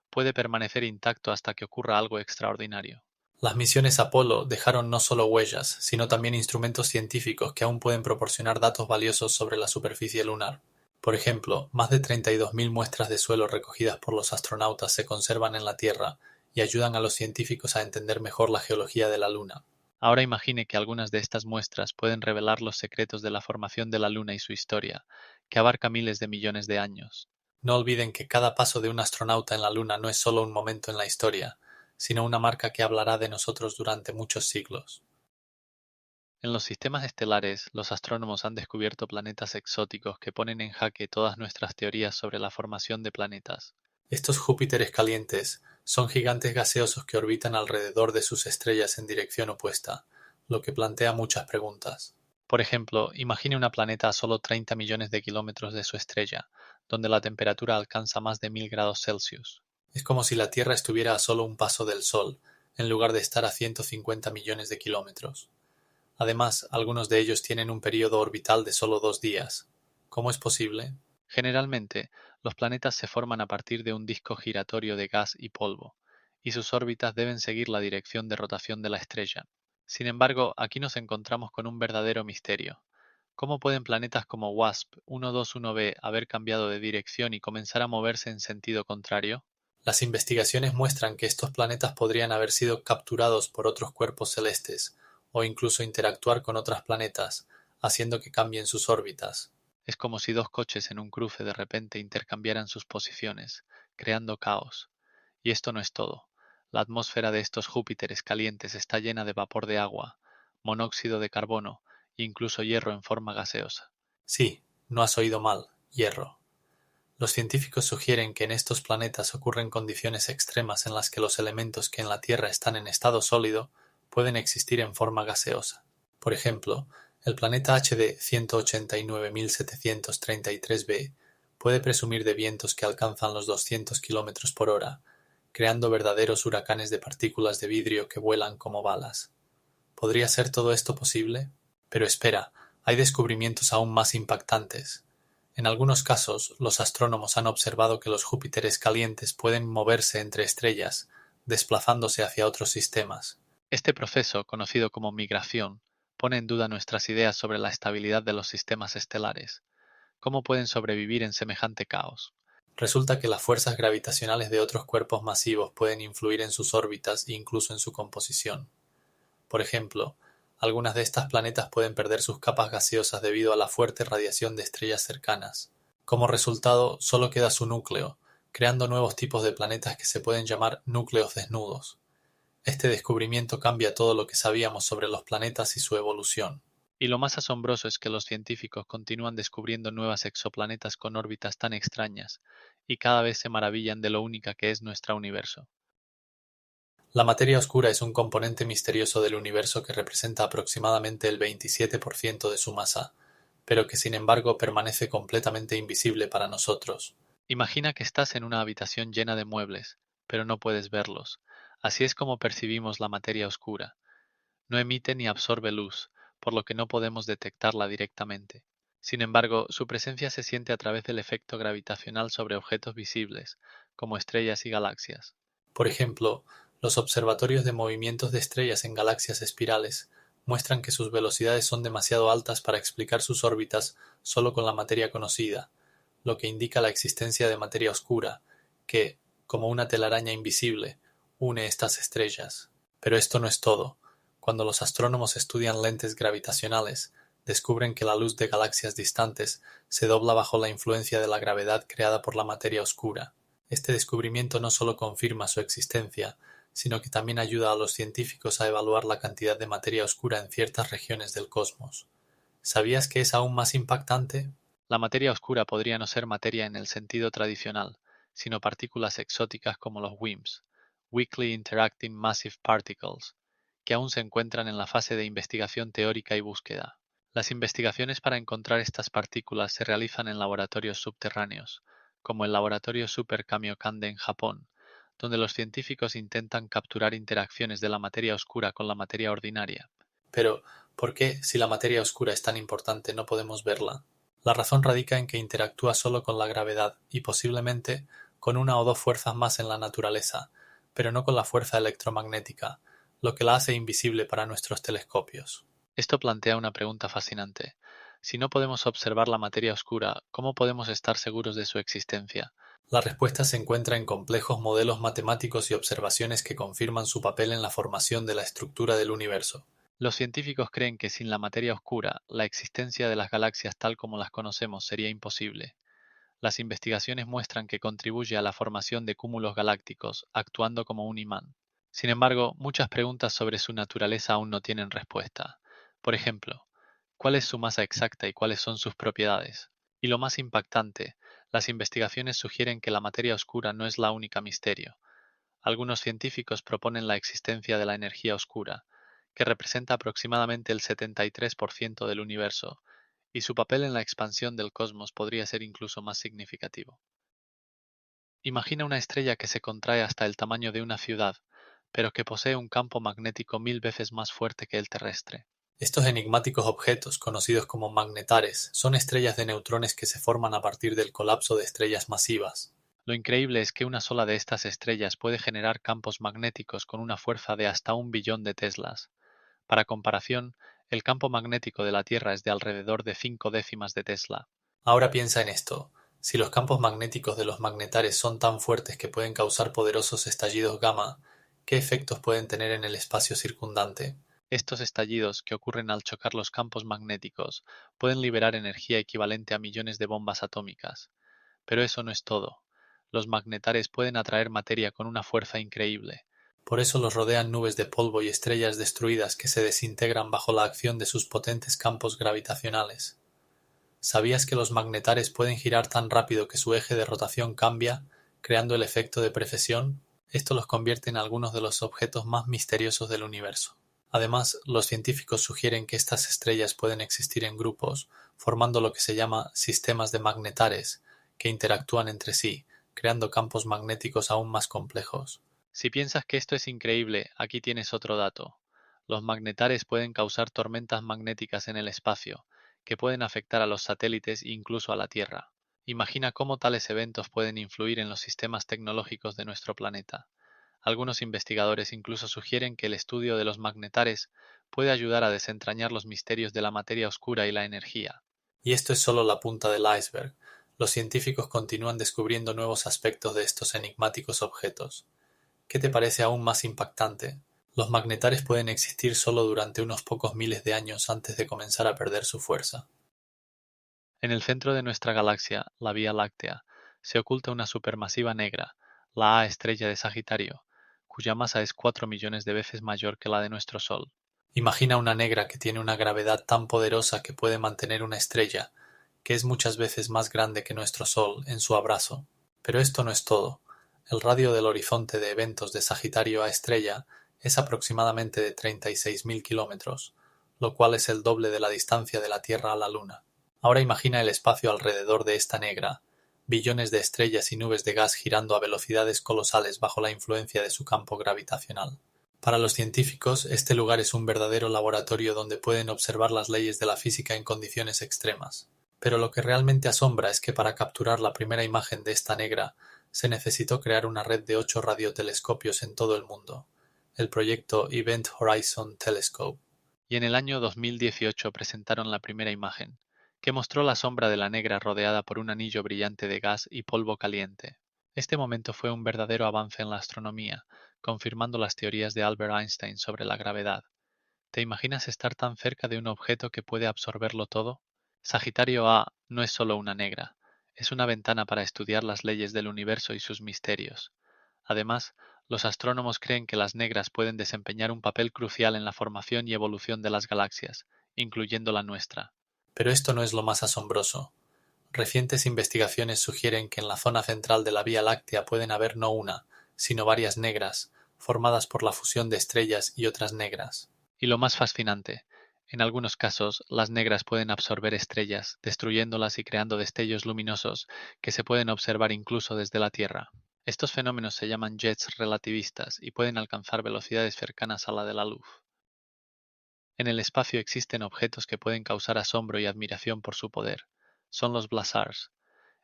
B: puede permanecer intacto hasta que ocurra algo extraordinario.
A: Las misiones Apolo dejaron no solo huellas, sino también instrumentos científicos que aún pueden proporcionar datos valiosos sobre la superficie lunar. Por ejemplo, más de 32.000 muestras de suelo recogidas por los astronautas se conservan en la Tierra y ayudan a los científicos a entender mejor la geología de la Luna.
B: Ahora imagine que algunas de estas muestras pueden revelar los secretos de la formación de la Luna y su historia, que abarca miles de millones de años.
A: No olviden que cada paso de un astronauta en la Luna no es solo un momento en la historia, sino una marca que hablará de nosotros durante muchos siglos.
B: En los sistemas estelares, los astrónomos han descubierto planetas exóticos que ponen en jaque todas nuestras teorías sobre la formación de planetas.
A: Estos Júpiteres calientes son gigantes gaseosos que orbitan alrededor de sus estrellas en dirección opuesta, lo que plantea muchas preguntas.
B: Por ejemplo, imagine una planeta a solo 30 millones de kilómetros de su estrella, donde la temperatura alcanza más de 1000 grados Celsius.
A: Es como si la Tierra estuviera a solo un paso del Sol, en lugar de estar a 150 millones de kilómetros. Además, algunos de ellos tienen un período orbital de solo 2 días. ¿Cómo es posible?
B: Generalmente, los planetas se forman a partir de un disco giratorio de gas y polvo, y sus órbitas deben seguir la dirección de rotación de la estrella. Sin embargo, aquí nos encontramos con un verdadero misterio. ¿Cómo pueden planetas como WASP 121b haber cambiado de dirección y comenzar a moverse en sentido contrario?
A: Las investigaciones muestran que estos planetas podrían haber sido capturados por otros cuerpos celestes, o incluso interactuar con otros planetas, haciendo que cambien sus órbitas.
B: Es como si dos coches en un cruce de repente intercambiaran sus posiciones, creando caos. Y esto no es todo. La atmósfera de estos Júpiteres calientes está llena de vapor de agua, monóxido de carbono e incluso hierro en forma gaseosa.
A: Sí, no has oído mal, hierro. Los científicos sugieren que en estos planetas ocurren condiciones extremas en las que los elementos que en la Tierra están en estado sólido pueden existir en forma gaseosa. Por ejemplo, el planeta HD 189.733b puede presumir de vientos que alcanzan los 200 kilómetros por hora, creando verdaderos huracanes de partículas de vidrio que vuelan como balas. ¿Podría ser todo esto posible? Pero espera, hay descubrimientos aún más impactantes. En algunos casos, los astrónomos han observado que los Júpiteres calientes pueden moverse entre estrellas, desplazándose hacia otros sistemas.
B: Este proceso, conocido como migración, pone en duda nuestras ideas sobre la estabilidad de los sistemas estelares. ¿Cómo pueden sobrevivir en semejante caos?
A: Resulta que las fuerzas gravitacionales de otros cuerpos masivos pueden influir en sus órbitas e incluso en su composición. Por ejemplo, algunas de estas planetas pueden perder sus capas gaseosas debido a la fuerte radiación de estrellas cercanas. Como resultado, solo queda su núcleo, creando nuevos tipos de planetas que se pueden llamar núcleos desnudos. Este descubrimiento cambia todo lo que sabíamos sobre los planetas y su evolución.
B: Y lo más asombroso es que los científicos continúan descubriendo nuevas exoplanetas con órbitas tan extrañas, y cada vez se maravillan de lo única que es nuestro universo.
A: La materia oscura es un componente misterioso del universo que representa aproximadamente el 27% de su masa, pero que sin embargo permanece completamente invisible para nosotros.
B: Imagina que estás en una habitación llena de muebles, pero no puedes verlos. Así es como percibimos la materia oscura. No emite ni absorbe luz, por lo que no podemos detectarla directamente. Sin embargo, su presencia se siente a través del efecto gravitacional sobre objetos visibles, como estrellas y galaxias.
A: Por ejemplo, los observatorios de movimientos de estrellas en galaxias espirales muestran que sus velocidades son demasiado altas para explicar sus órbitas solo con la materia conocida, lo que indica la existencia de materia oscura, que, como una telaraña invisible, une estas estrellas. Pero esto no es todo. Cuando los astrónomos estudian lentes gravitacionales, descubren que la luz de galaxias distantes se dobla bajo la influencia de la gravedad creada por la materia oscura. Este descubrimiento no solo confirma su existencia, sino que también ayuda a los científicos a evaluar la cantidad de materia oscura en ciertas regiones del cosmos. ¿Sabías que es aún más impactante?
B: La materia oscura podría no ser materia en el sentido tradicional, sino partículas exóticas como los WIMPs, Weakly Interacting Massive Particles, que aún se encuentran en la fase de investigación teórica y búsqueda. Las investigaciones para encontrar estas partículas se realizan en laboratorios subterráneos, como el laboratorio Super Kamiokande en Japón, donde los científicos intentan capturar interacciones de la materia oscura con la materia ordinaria.
A: Pero, ¿por qué, si la materia oscura es tan importante, no podemos verla? La razón radica en que interactúa solo con la gravedad y posiblemente con una o dos fuerzas más en la naturaleza, pero no con la fuerza electromagnética, lo que la hace invisible para nuestros telescopios.
B: Esto plantea una pregunta fascinante. Si no podemos observar la materia oscura, ¿cómo podemos estar seguros de su existencia?
A: La respuesta se encuentra en complejos modelos matemáticos y observaciones que confirman su papel en la formación de la estructura del universo.
B: Los científicos creen que sin la materia oscura, la existencia de las galaxias tal como las conocemos sería imposible. Las investigaciones muestran que contribuye a la formación de cúmulos galácticos, actuando como un imán. Sin embargo, muchas preguntas sobre su naturaleza aún no tienen respuesta. Por ejemplo, ¿cuál es su masa exacta y cuáles son sus propiedades? Y lo más impactante, las investigaciones sugieren que la materia oscura no es la única misterio. Algunos científicos proponen la existencia de la energía oscura, que representa aproximadamente el 73% del universo, y su papel en la expansión del cosmos podría ser incluso más significativo. Imagina una estrella que se contrae hasta el tamaño de una ciudad, pero que posee un campo magnético 1000 veces más fuerte que el terrestre.
A: Estos enigmáticos objetos, conocidos como magnetares, son estrellas de neutrones que se forman a partir del colapso de estrellas masivas.
B: Lo increíble es que una sola de estas estrellas puede generar campos magnéticos con una fuerza de hasta 1 billón de teslas. Para comparación, el campo magnético de la Tierra es de alrededor de 5 décimas de Tesla.
A: Ahora piensa en esto. Si los campos magnéticos de los magnetares son tan fuertes que pueden causar poderosos estallidos gamma, ¿qué efectos pueden tener en el espacio circundante?
B: Estos estallidos, que ocurren al chocar los campos magnéticos, pueden liberar energía equivalente a millones de bombas atómicas. Pero eso no es todo. Los magnetares pueden atraer materia con una fuerza increíble.
A: Por eso los rodean nubes de polvo y estrellas destruidas que se desintegran bajo la acción de sus potentes campos gravitacionales. ¿Sabías que los magnetares pueden girar tan rápido que su eje de rotación cambia, creando el efecto de precesión? Esto los convierte en algunos de los objetos más misteriosos del universo. Además, los científicos sugieren que estas estrellas pueden existir en grupos, formando lo que se llama sistemas de magnetares, que interactúan entre sí, creando campos magnéticos aún más complejos.
B: Si piensas que esto es increíble, aquí tienes otro dato. Los magnetares pueden causar tormentas magnéticas en el espacio, que pueden afectar a los satélites e incluso a la Tierra. Imagina cómo tales eventos pueden influir en los sistemas tecnológicos de nuestro planeta. Algunos investigadores incluso sugieren que el estudio de los magnetares puede ayudar a desentrañar los misterios de la materia oscura y la energía.
A: Y esto es solo la punta del iceberg. Los científicos continúan descubriendo nuevos aspectos de estos enigmáticos objetos. ¿Qué te parece aún más impactante? Los magnetares pueden existir solo durante unos pocos miles de años antes de comenzar a perder su fuerza.
B: En el centro de nuestra galaxia, la Vía Láctea, se oculta una supermasiva negra, la A estrella de Sagitario, cuya masa es 4 millones de veces mayor que la de nuestro Sol.
A: Imagina una negra que tiene una gravedad tan poderosa que puede mantener una estrella, que es muchas veces más grande que nuestro Sol, en su abrazo. Pero esto no es todo. El radio del horizonte de eventos de Sagitario a estrella es aproximadamente de 36.000 kilómetros, lo cual es el doble de la distancia de la Tierra a la Luna. Ahora imagina el espacio alrededor de esta negra, billones de estrellas y nubes de gas girando a velocidades colosales bajo la influencia de su campo gravitacional. Para los científicos, este lugar es un verdadero laboratorio donde pueden observar las leyes de la física en condiciones extremas. Pero lo que realmente asombra es que para capturar la primera imagen de esta negra, se necesitó crear una red de 8 radiotelescopios en todo el mundo, el proyecto Event Horizon Telescope.
B: Y en el año 2018 presentaron la primera imagen, que mostró la sombra de la negra rodeada por un anillo brillante de gas y polvo caliente. Este momento fue un verdadero avance en la astronomía, confirmando las teorías de Albert Einstein sobre la gravedad. ¿Te imaginas estar tan cerca de un objeto que puede absorberlo todo? Sagitario A no es solo una negra, es una ventana para estudiar las leyes del universo y sus misterios. Además, los astrónomos creen que las negras pueden desempeñar un papel crucial en la formación y evolución de las galaxias, incluyendo la nuestra.
A: Pero esto no es lo más asombroso. Recientes investigaciones sugieren que en la zona central de la Vía Láctea pueden haber no una, sino varias negras, formadas por la fusión de estrellas y otras negras.
B: Y lo más fascinante, en algunos casos, las negras pueden absorber estrellas, destruyéndolas y creando destellos luminosos que se pueden observar incluso desde la Tierra. Estos fenómenos se llaman jets relativistas y pueden alcanzar velocidades cercanas a la de la luz. En el espacio existen objetos que pueden causar asombro y admiración por su poder. Son los blazars.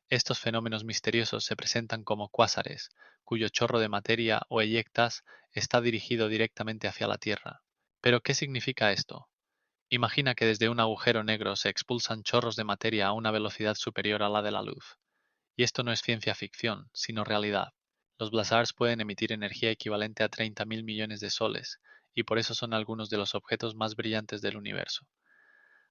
B: Estos fenómenos misteriosos se presentan como cuásares, cuyo chorro de materia o eyectas está dirigido directamente hacia la Tierra. ¿Pero qué significa esto? Imagina que desde un agujero negro se expulsan chorros de materia a una velocidad superior a la de la luz. Y esto no es ciencia ficción, sino realidad. Los blazars pueden emitir energía equivalente a 30.000 millones de soles, y por eso son algunos de los objetos más brillantes del universo.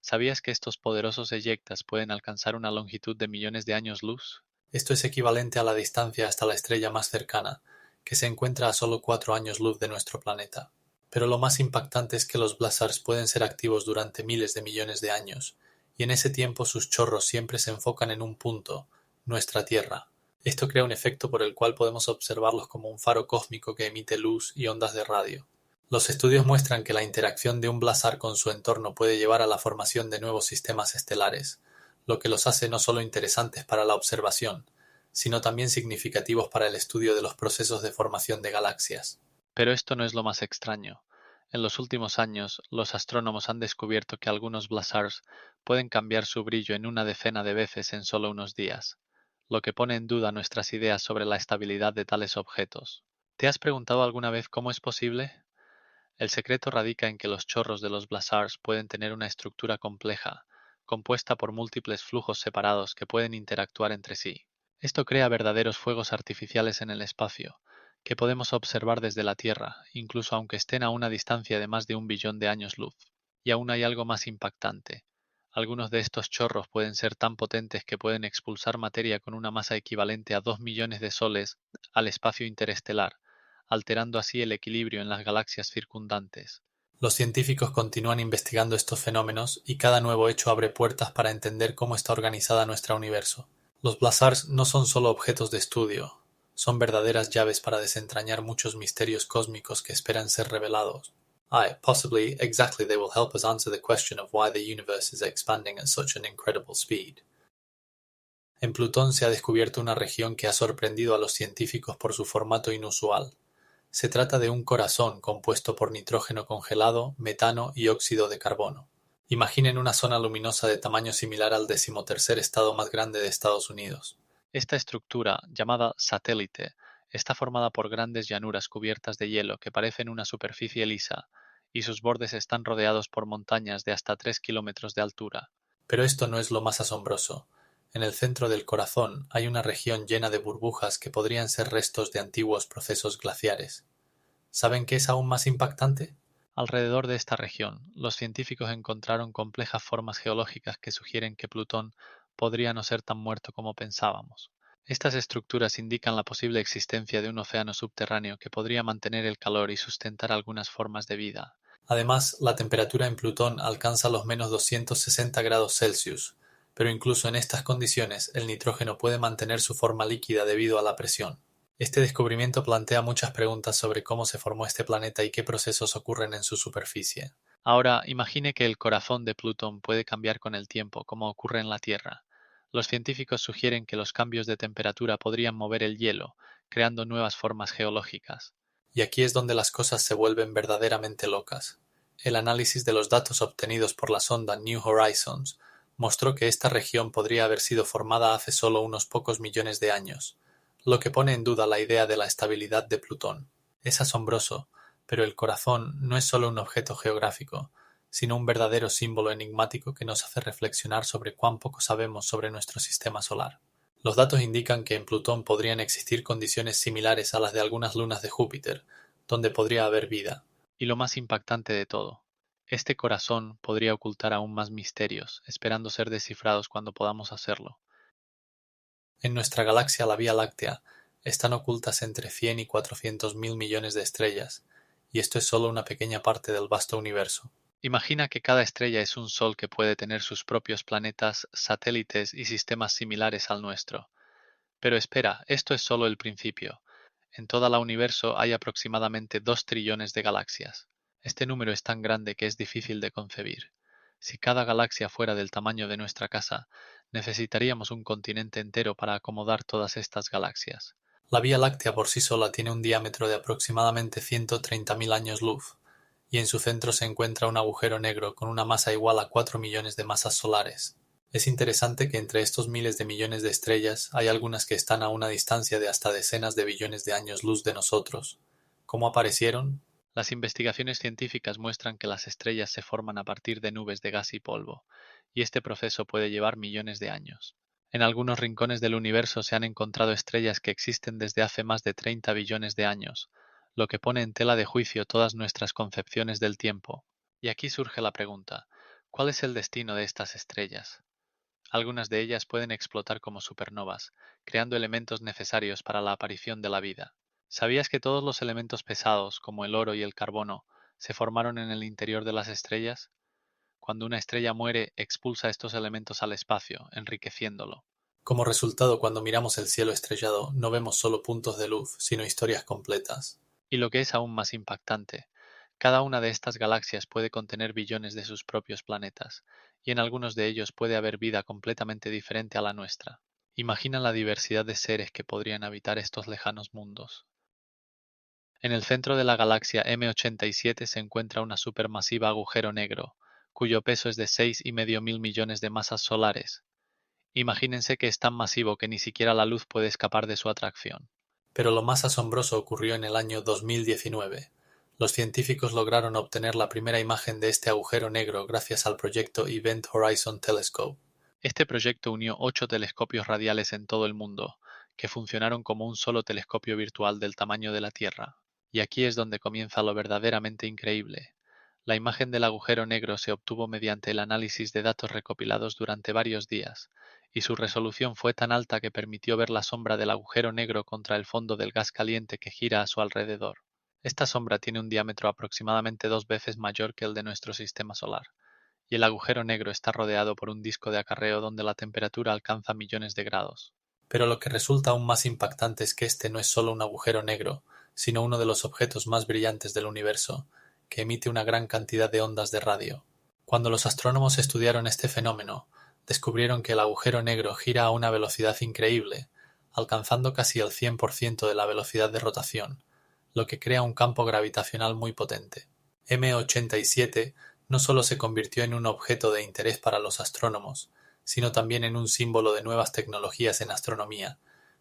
B: ¿Sabías que estos poderosos eyectas pueden alcanzar una longitud de millones de años luz?
A: Esto es equivalente a la distancia hasta la estrella más cercana, que se encuentra a solo 4 años luz de nuestro planeta. Pero lo más impactante es que los blazars pueden ser activos durante miles de millones de años, y en ese tiempo sus chorros siempre se enfocan en un punto, nuestra Tierra. Esto crea un efecto por el cual podemos observarlos como un faro cósmico que emite luz y ondas de radio. Los estudios muestran que la interacción de un blazar con su entorno puede llevar a la formación de nuevos sistemas estelares, lo que los hace no solo interesantes para la observación, sino también significativos para el estudio de los procesos de formación de galaxias.
B: Pero esto no es lo más extraño. En los últimos años, los astrónomos han descubierto que algunos blazars pueden cambiar su brillo en una decena de veces en solo unos días, lo que pone en duda nuestras ideas sobre la estabilidad de tales objetos. ¿Te has preguntado alguna vez cómo es posible? El secreto radica en que los chorros de los blazars pueden tener una estructura compleja, compuesta por múltiples flujos separados que pueden interactuar entre sí. Esto crea verdaderos fuegos artificiales en el espacio, que podemos observar desde la Tierra, incluso aunque estén a una distancia de más de 1 billón de años luz. Y aún hay algo más impactante. Algunos de estos chorros pueden ser tan potentes que pueden expulsar materia con una masa equivalente a 2 millones de soles al espacio interestelar, alterando así el equilibrio en las galaxias circundantes.
A: Los científicos continúan investigando estos fenómenos y cada nuevo hecho abre puertas para entender cómo está organizada nuestro universo. Los blazars no son solo objetos de estudio, son verdaderas llaves para desentrañar muchos misterios cósmicos que esperan ser revelados. Possibly, exactly they will help us answer the question of why the universe is expanding at such an incredible speed. En Plutón se ha descubierto una región que ha sorprendido a los científicos por su formato inusual. Se trata de un corazón compuesto por nitrógeno congelado, metano y óxido de carbono. Imaginen una zona luminosa de tamaño similar al 13º estado más grande de Estados Unidos.
B: Esta estructura, llamada satélite, Está formada por grandes llanuras cubiertas de hielo que parecen una superficie lisa, y sus bordes están rodeados por montañas de hasta 3 kilómetros de altura.
A: Pero esto no es lo más asombroso. En el centro del corazón hay una región llena de burbujas que podrían ser restos de antiguos procesos glaciares. ¿Saben qué es aún más impactante?
B: Alrededor de esta región, los científicos encontraron complejas formas geológicas que sugieren que Plutón podría no ser tan muerto como pensábamos. Estas estructuras indican la posible existencia de un océano subterráneo que podría mantener el calor y sustentar algunas formas de vida.
A: Además, la temperatura en Plutón alcanza los -260 °C, pero incluso en estas condiciones el nitrógeno puede mantener su forma líquida debido a la presión. Este descubrimiento plantea muchas preguntas sobre cómo se formó este planeta y qué procesos ocurren en su superficie.
B: Ahora, imagine que el corazón de Plutón puede cambiar con el tiempo, como ocurre en la Tierra. Los científicos sugieren que los cambios de temperatura podrían mover el hielo, creando nuevas formas geológicas.
A: Y aquí es donde las cosas se vuelven verdaderamente locas. El análisis de los datos obtenidos por la sonda New Horizons mostró que esta región podría haber sido formada hace solo unos pocos millones de años, lo que pone en duda la idea de la estabilidad de Plutón. Es asombroso, pero el corazón no es solo un objeto geográfico, sino un verdadero símbolo enigmático que nos hace reflexionar sobre cuán poco sabemos sobre nuestro sistema solar. Los datos indican que en Plutón podrían existir condiciones similares a las de algunas lunas de Júpiter, donde podría haber vida.
B: Y lo más impactante de todo, este corazón podría ocultar aún más misterios, esperando ser descifrados cuando podamos hacerlo.
A: En nuestra galaxia, la Vía Láctea, están ocultas entre 100 y 400.000 millones de estrellas, y esto es solo una pequeña parte del vasto universo.
B: Imagina que cada estrella es un sol que puede tener sus propios planetas, satélites y sistemas similares al nuestro. Pero espera, esto es solo el principio. En toda la universo hay aproximadamente 2 trillones de galaxias. Este número es tan grande que es difícil de concebir. Si cada galaxia fuera del tamaño de nuestra casa, necesitaríamos un continente entero para acomodar todas estas galaxias.
A: La Vía Láctea por sí sola tiene un diámetro de aproximadamente 130.000 años luz, y en su centro se encuentra un agujero negro con una masa igual a 4 millones de masas solares. Es interesante que entre estos miles de millones de estrellas hay algunas que están a una distancia de hasta decenas de billones de años luz de nosotros. ¿Cómo aparecieron?
B: Las investigaciones científicas muestran que las estrellas se forman a partir de nubes de gas y polvo, y este proceso puede llevar millones de años. En algunos rincones del universo se han encontrado estrellas que existen desde hace más de 30 billones de años, lo que pone en tela de juicio todas nuestras concepciones del tiempo. Y aquí surge la pregunta, ¿cuál es el destino de estas estrellas? Algunas de ellas pueden explotar como supernovas, creando elementos necesarios para la aparición de la vida. ¿Sabías que todos los elementos pesados, como el oro y el carbono, se formaron en el interior de las estrellas? Cuando una estrella muere, expulsa estos elementos al espacio, enriqueciéndolo.
A: Como resultado, cuando miramos el cielo estrellado, no vemos solo puntos de luz, sino historias completas.
B: Y lo que es aún más impactante, cada una de estas galaxias puede contener billones de sus propios planetas, y en algunos de ellos puede haber vida completamente diferente a la nuestra. Imagina la diversidad de seres que podrían habitar estos lejanos mundos. En el centro de la galaxia M87 se encuentra una supermasiva agujero negro, cuyo peso es de 6,5 mil millones de masas solares. Imagínense que es tan masivo que ni siquiera la luz puede escapar de su atracción.
A: Pero lo más asombroso ocurrió en el año 2019. Los científicos lograron obtener la primera imagen de este agujero negro gracias al proyecto Event Horizon Telescope.
B: Este proyecto unió 8 telescopios radiales en todo el mundo, que funcionaron como un solo telescopio virtual del tamaño de la Tierra. Y aquí es donde comienza lo verdaderamente increíble. La imagen del agujero negro se obtuvo mediante el análisis de datos recopilados durante varios días, y su resolución fue tan alta que permitió ver la sombra del agujero negro contra el fondo del gas caliente que gira a su alrededor. Esta sombra tiene un diámetro aproximadamente 2 veces mayor que el de nuestro sistema solar, y el agujero negro está rodeado por un disco de acarreo donde la temperatura alcanza millones de grados.
A: Pero lo que resulta aún más impactante es que este no es solo un agujero negro, sino uno de los objetos más brillantes del universo, que emite una gran cantidad de ondas de radio. Cuando los astrónomos estudiaron este fenómeno, descubrieron que el agujero negro gira a una velocidad increíble, alcanzando casi el 100% de la velocidad de rotación, lo que crea un campo gravitacional muy potente. M87 no solo se convirtió en un objeto de interés para los astrónomos, sino también en un símbolo de nuevas tecnologías en astronomía,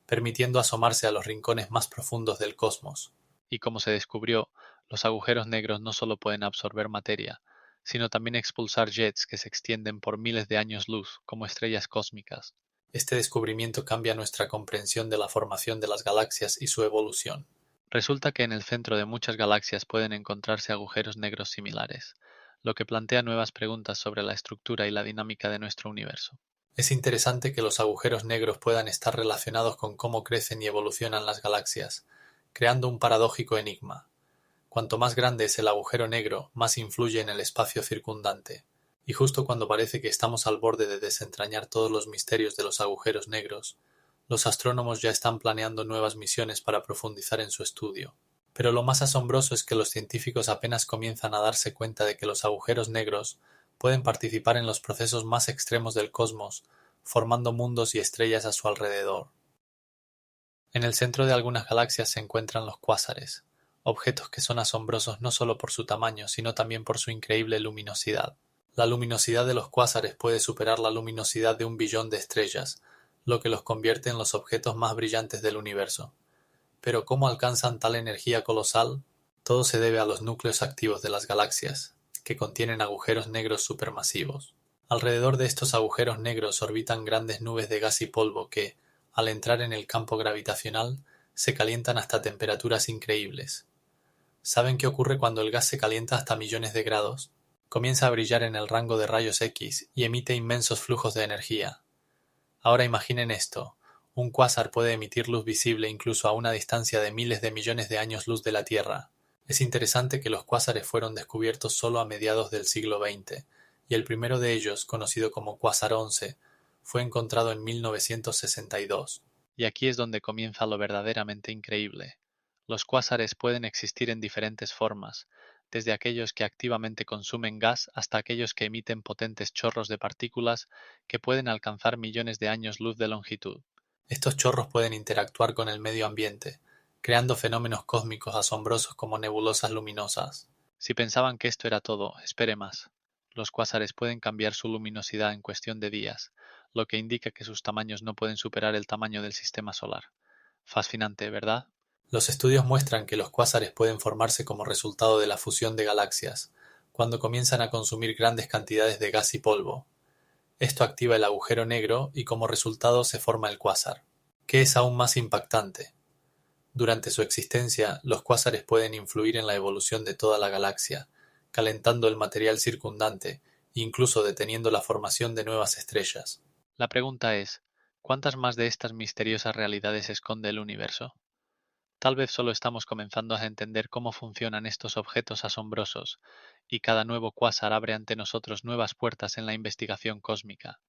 A: permitiendo asomarse a los rincones más profundos del cosmos.
B: Y como se descubrió, los agujeros negros no solo pueden absorber materia, sino también expulsar jets que se extienden por miles de años luz, como estrellas cósmicas.
A: Este descubrimiento cambia nuestra comprensión de la formación de las galaxias y su evolución.
B: Resulta que en el centro de muchas galaxias pueden encontrarse agujeros negros similares, lo que plantea nuevas preguntas sobre la estructura y la dinámica de nuestro universo.
A: Es interesante que los agujeros negros puedan estar relacionados con cómo crecen y evolucionan las galaxias, creando un paradójico enigma. Cuanto más grande es el agujero negro, más influye en el espacio circundante. Y justo cuando parece que estamos al borde de desentrañar todos los misterios de los agujeros negros, los astrónomos ya están planeando nuevas misiones para profundizar en su estudio. Pero lo más asombroso es que los científicos apenas comienzan a darse cuenta de que los agujeros negros pueden participar en los procesos más extremos del cosmos, formando mundos y estrellas a su alrededor. En el centro de algunas galaxias se encuentran los cuásares, objetos que son asombrosos no solo por su tamaño, sino también por su increíble luminosidad. La luminosidad de los cuásares puede superar la luminosidad de 1 billón de estrellas, lo que los convierte en los objetos más brillantes del universo. Pero ¿cómo alcanzan tal energía colosal? Todo se debe a los núcleos activos de las galaxias, que contienen agujeros negros supermasivos. Alrededor de estos agujeros negros orbitan grandes nubes de gas y polvo que, al entrar en el campo gravitacional, se calientan hasta temperaturas increíbles. ¿Saben qué ocurre cuando el gas se calienta hasta millones de grados? Comienza a brillar en el rango de rayos X y emite inmensos flujos de energía. Ahora imaginen esto: un cuásar puede emitir luz visible incluso a una distancia de miles de millones de años luz de la Tierra. Es interesante que los cuásares fueron descubiertos solo a mediados del siglo XX, y el primero de ellos, conocido como Cuásar 11, fue encontrado en 1962.
B: Y aquí es donde comienza lo verdaderamente increíble. Los cuásares pueden existir en diferentes formas, desde aquellos que activamente consumen gas hasta aquellos que emiten potentes chorros de partículas que pueden alcanzar millones de años luz de longitud.
A: Estos chorros pueden interactuar con el medio ambiente, creando fenómenos cósmicos asombrosos como nebulosas luminosas.
B: Si pensaban que esto era todo, espere más. Los cuásares pueden cambiar su luminosidad en cuestión de días, lo que indica que sus tamaños no pueden superar el tamaño del sistema solar. Fascinante, ¿verdad?
A: Los estudios muestran que los cuásares pueden formarse como resultado de la fusión de galaxias, cuando comienzan a consumir grandes cantidades de gas y polvo. Esto activa el agujero negro y como resultado se forma el cuásar. ¿Qué es aún más impactante? Durante su existencia, los cuásares pueden influir en la evolución de toda la galaxia, calentando el material circundante, incluso deteniendo la formación de nuevas estrellas.
B: La pregunta es, ¿cuántas más de estas misteriosas realidades esconde el universo? Tal vez solo estamos comenzando a entender cómo funcionan estos objetos asombrosos, y cada nuevo cuásar abre ante nosotros nuevas puertas en la investigación cósmica.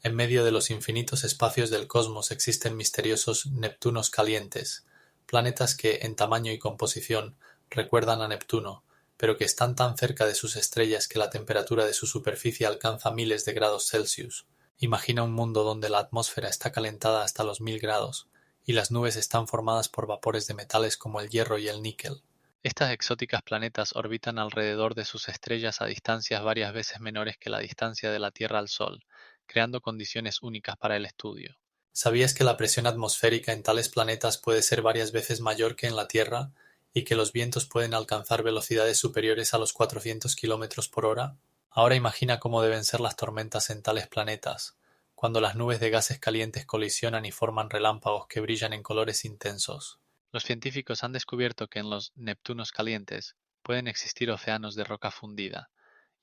A: En medio de los infinitos espacios del cosmos existen misteriosos Neptunos calientes, planetas que, en tamaño y composición, recuerdan a Neptuno, pero que están tan cerca de sus estrellas que la temperatura de su superficie alcanza miles de grados Celsius. Imagina un mundo donde la atmósfera está calentada hasta los 1000 grados, y las nubes están formadas por vapores de metales como el hierro y el níquel.
B: Estas exóticas planetas orbitan alrededor de sus estrellas a distancias varias veces menores que la distancia de la Tierra al Sol, creando condiciones únicas para el estudio.
A: ¿Sabías que la presión atmosférica en tales planetas puede ser varias veces mayor que en la Tierra y que los vientos pueden alcanzar velocidades superiores a los 400 km/h? Ahora imagina cómo deben ser las tormentas en tales planetas, cuando las nubes de gases calientes colisionan y forman relámpagos que brillan en colores intensos.
B: Los científicos han descubierto que en los Neptunos calientes pueden existir océanos de roca fundida,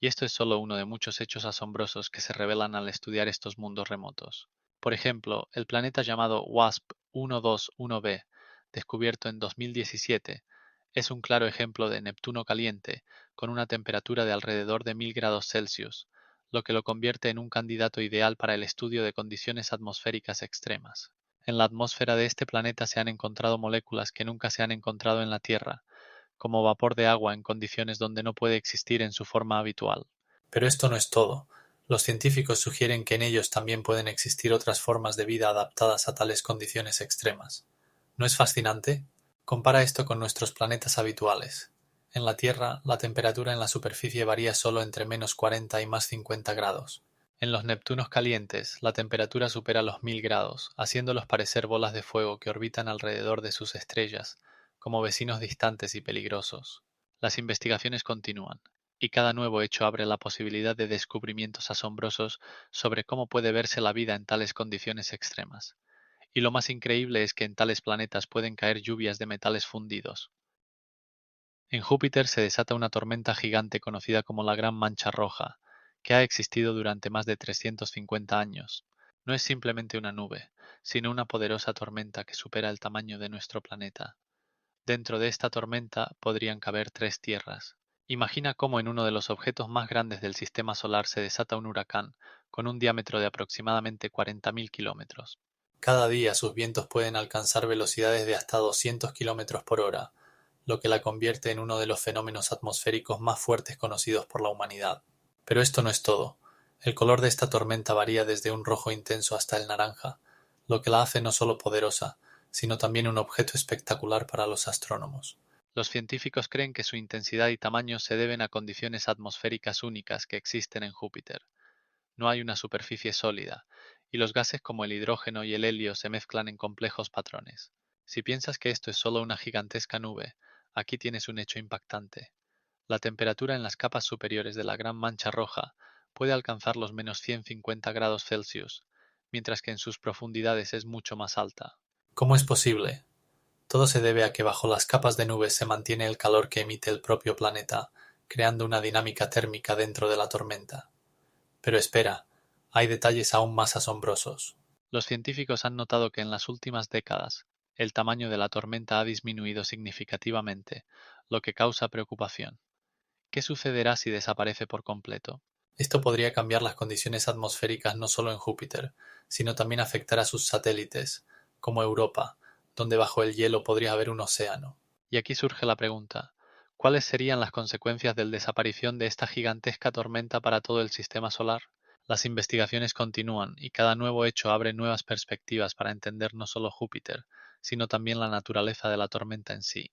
B: y esto es solo uno de muchos hechos asombrosos que se revelan al estudiar estos mundos remotos. Por ejemplo, el planeta llamado WASP-121b, descubierto en 2017, es un claro ejemplo de Neptuno caliente, con una temperatura de alrededor de 1000 grados Celsius, lo que lo convierte en un candidato ideal para el estudio de condiciones atmosféricas extremas. En la atmósfera de este planeta se han encontrado moléculas que nunca se han encontrado en la Tierra, como vapor de agua en condiciones donde no puede existir en su forma habitual.
A: Pero esto no es todo. Los científicos sugieren que en ellos también pueden existir otras formas de vida adaptadas a tales condiciones extremas. ¿No es fascinante? Compara esto con nuestros planetas habituales. En la Tierra, la temperatura en la superficie varía solo entre -40 y +50 grados.
B: En los Neptunos calientes, la temperatura supera los 1000 grados, haciéndolos parecer bolas de fuego que orbitan alrededor de sus estrellas, como vecinos distantes y peligrosos. Las investigaciones continúan, y cada nuevo hecho abre la posibilidad de descubrimientos asombrosos sobre cómo puede verse la vida en tales condiciones extremas. Y lo más increíble es que en tales planetas pueden caer lluvias de metales fundidos. En Júpiter se desata una tormenta gigante conocida como la Gran Mancha Roja, que ha existido durante más de 350 años. No es simplemente una nube, sino una poderosa tormenta que supera el tamaño de nuestro planeta. Dentro de esta tormenta podrían caber 3 tierras. Imagina cómo en uno de los objetos más grandes del sistema solar se desata un huracán, con un diámetro de aproximadamente 40.000 kilómetros.
A: Cada día sus vientos pueden alcanzar velocidades de hasta 200 kilómetros por hora, lo que la convierte en uno de los fenómenos atmosféricos más fuertes conocidos por la humanidad. Pero esto no es todo. El color de esta tormenta varía desde un rojo intenso hasta el naranja, lo que la hace no solo poderosa, sino también un objeto espectacular para los astrónomos.
B: Los científicos creen que su intensidad y tamaño se deben a condiciones atmosféricas únicas que existen en Júpiter. No hay una superficie sólida, y los gases como el hidrógeno y el helio se mezclan en complejos patrones. Si piensas que esto es solo una gigantesca nube, aquí tienes un hecho impactante. La temperatura en las capas superiores de la Gran Mancha Roja puede alcanzar los -150 °C, mientras que en sus profundidades es mucho más alta.
A: ¿Cómo es posible? Todo se debe a que bajo las capas de nubes se mantiene el calor que emite el propio planeta, creando una dinámica térmica dentro de la tormenta. Pero espera, hay detalles aún más asombrosos.
B: Los científicos han notado que en las últimas décadas el tamaño de la tormenta ha disminuido significativamente, lo que causa preocupación. ¿Qué sucederá si desaparece por completo?
A: Esto podría cambiar las condiciones atmosféricas no solo en Júpiter, sino también afectar a sus satélites, como Europa, donde bajo el hielo podría haber un océano.
B: Y aquí surge la pregunta, ¿cuáles serían las consecuencias de la desaparición de esta gigantesca tormenta para todo el sistema solar? Las investigaciones continúan y cada nuevo hecho abre nuevas perspectivas para entender no solo Júpiter, sino también la naturaleza de la tormenta en sí.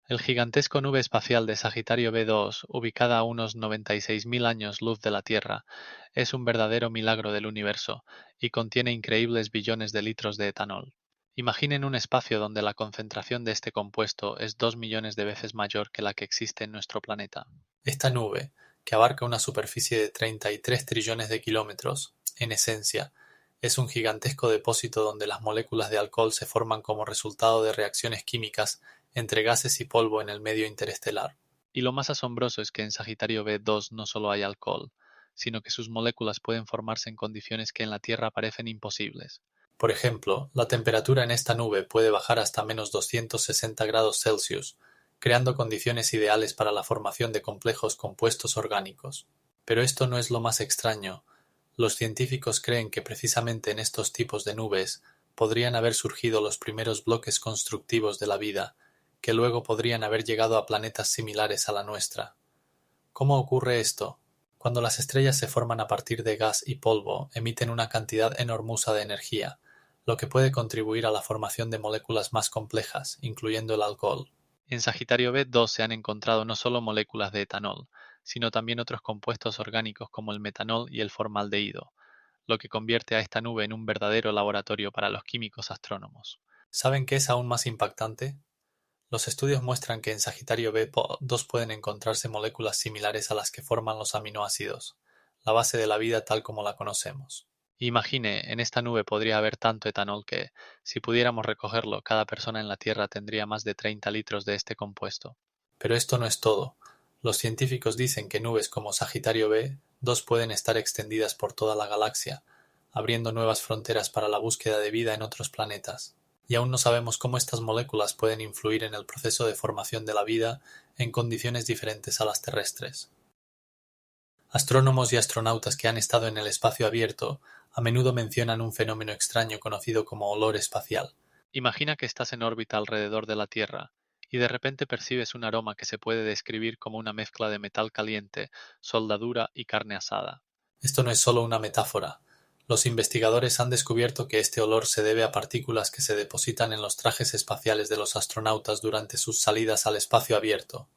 B: El gigantesco nube espacial de Sagitario B2, ubicada a unos 96.000 años luz de la Tierra, es un verdadero milagro del universo y contiene increíbles billones de litros de etanol. Imaginen un espacio donde la concentración de este compuesto es 2 millones de veces mayor que la que existe en nuestro planeta.
A: Esta nube, que abarca una superficie de 33 trillones de kilómetros, en esencia, es un gigantesco depósito donde las moléculas de alcohol se forman como resultado de reacciones químicas entre gases y polvo en el medio interestelar.
B: Y lo más asombroso es que en Sagitario B2 no solo hay alcohol, sino que sus moléculas pueden formarse en condiciones que en la Tierra parecen imposibles.
A: Por ejemplo, la temperatura en esta nube puede bajar hasta -260 °C, creando condiciones ideales para la formación de complejos compuestos orgánicos. Pero esto no es lo más extraño. Los científicos creen que precisamente en estos tipos de nubes podrían haber surgido los primeros bloques constructivos de la vida, que luego podrían haber llegado a planetas similares a la nuestra. ¿Cómo ocurre esto? Cuando las estrellas se forman a partir de gas y polvo, emiten una cantidad enormosa de energía, lo que puede contribuir a la formación de moléculas más complejas, incluyendo el alcohol.
B: En Sagitario B2 se han encontrado no solo moléculas de etanol, sino también otros compuestos orgánicos como el metanol y el formaldehído, lo que convierte a esta nube en un verdadero laboratorio para los químicos astrónomos.
A: ¿Saben qué es aún más impactante? Los estudios muestran que en Sagitario B2 pueden encontrarse moléculas similares a las que forman los aminoácidos, la base de la vida tal como la conocemos.
B: Imagine, en esta nube podría haber tanto etanol que, si pudiéramos recogerlo, cada persona en la Tierra tendría más de 30 litros de este compuesto.
A: Pero esto no es todo. Los científicos dicen que nubes como Sagitario B2 pueden estar extendidas por toda la galaxia, abriendo nuevas fronteras para la búsqueda de vida en otros planetas. Y aún no sabemos cómo estas moléculas pueden influir en el proceso de formación de la vida en condiciones diferentes a las terrestres. Astrónomos y astronautas que han estado en el espacio abierto a menudo mencionan un fenómeno extraño conocido como olor espacial.
B: Imagina que estás en órbita alrededor de la Tierra y de repente percibes un aroma que se puede describir como una mezcla de metal caliente, soldadura y carne asada.
A: Esto no es solo una metáfora. Los investigadores han descubierto que este olor se debe a partículas que se depositan en los trajes espaciales de los astronautas durante sus salidas al espacio abierto.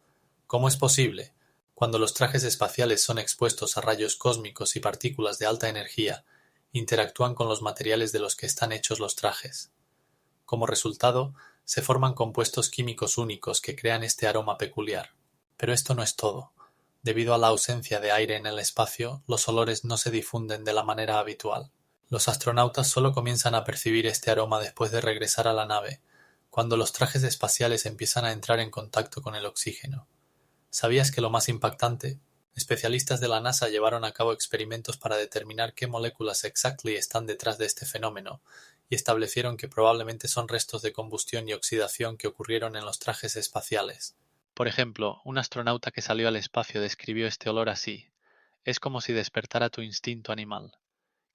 A: ¿Cómo es posible? Cuando los trajes espaciales son expuestos a rayos cósmicos y partículas de alta energía, interactúan con los materiales de los que están hechos los trajes. Como resultado, se forman compuestos químicos únicos que crean este aroma peculiar. Pero esto no es todo. Debido a la ausencia de aire en el espacio, los olores no se difunden de la manera habitual. Los astronautas solo comienzan a percibir este aroma después de regresar a la nave, cuando los trajes espaciales empiezan a entrar en contacto con el oxígeno. ¿Sabías que lo más impactante? Especialistas de la NASA llevaron a cabo experimentos para determinar qué moléculas exactamente están detrás de este fenómeno, y establecieron que probablemente son restos de combustión y oxidación que ocurrieron en los trajes espaciales.
B: Por ejemplo, un astronauta que salió al espacio describió este olor así: es como si despertara tu instinto animal.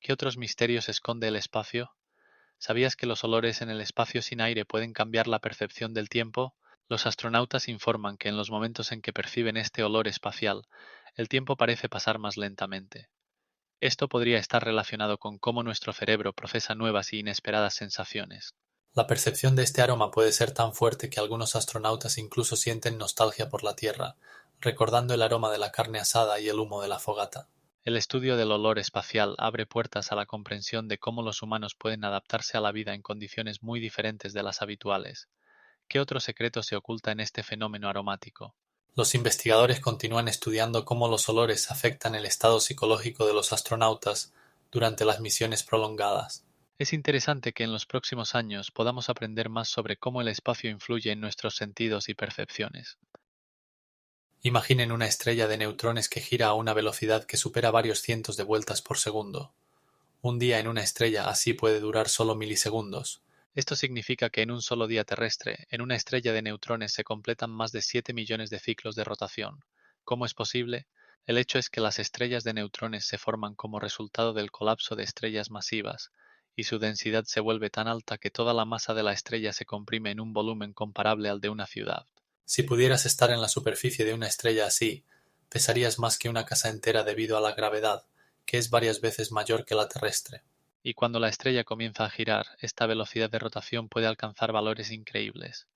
B: ¿Qué otros misterios esconde el espacio? ¿Sabías que los olores en el espacio sin aire pueden cambiar la percepción del tiempo? Los astronautas informan que en los momentos en que perciben este olor espacial, el tiempo parece pasar más lentamente. Esto podría estar relacionado con cómo nuestro cerebro procesa nuevas y inesperadas sensaciones.
A: La percepción de este aroma puede ser tan fuerte que algunos astronautas incluso sienten nostalgia por la Tierra, recordando el aroma de la carne asada y el humo de la fogata.
B: El estudio del olor espacial abre puertas a la comprensión de cómo los humanos pueden adaptarse a la vida en condiciones muy diferentes de las habituales. ¿Qué otro secreto se oculta en este fenómeno aromático?
A: Los investigadores continúan estudiando cómo los olores afectan el estado psicológico de los astronautas durante las misiones prolongadas.
B: Es interesante que en los próximos años podamos aprender más sobre cómo el espacio influye en nuestros sentidos y percepciones.
A: Imaginen una estrella de neutrones que gira a una velocidad que supera varios cientos de vueltas por segundo. Un día en una estrella así puede durar solo milisegundos.
B: Esto significa que en un solo día terrestre, en una estrella de neutrones se completan más de 7 millones de ciclos de rotación. ¿Cómo es posible? El hecho es que las estrellas de neutrones se forman como resultado del colapso de estrellas masivas, y su densidad se vuelve tan alta que toda la masa de la estrella se comprime en un volumen comparable al de una ciudad.
A: Si pudieras estar en la superficie de una estrella así, pesarías más que una casa entera debido a la gravedad, que es varias veces mayor que la terrestre.
B: Y cuando la estrella comienza a girar, esta velocidad de rotación puede alcanzar valores increíbles.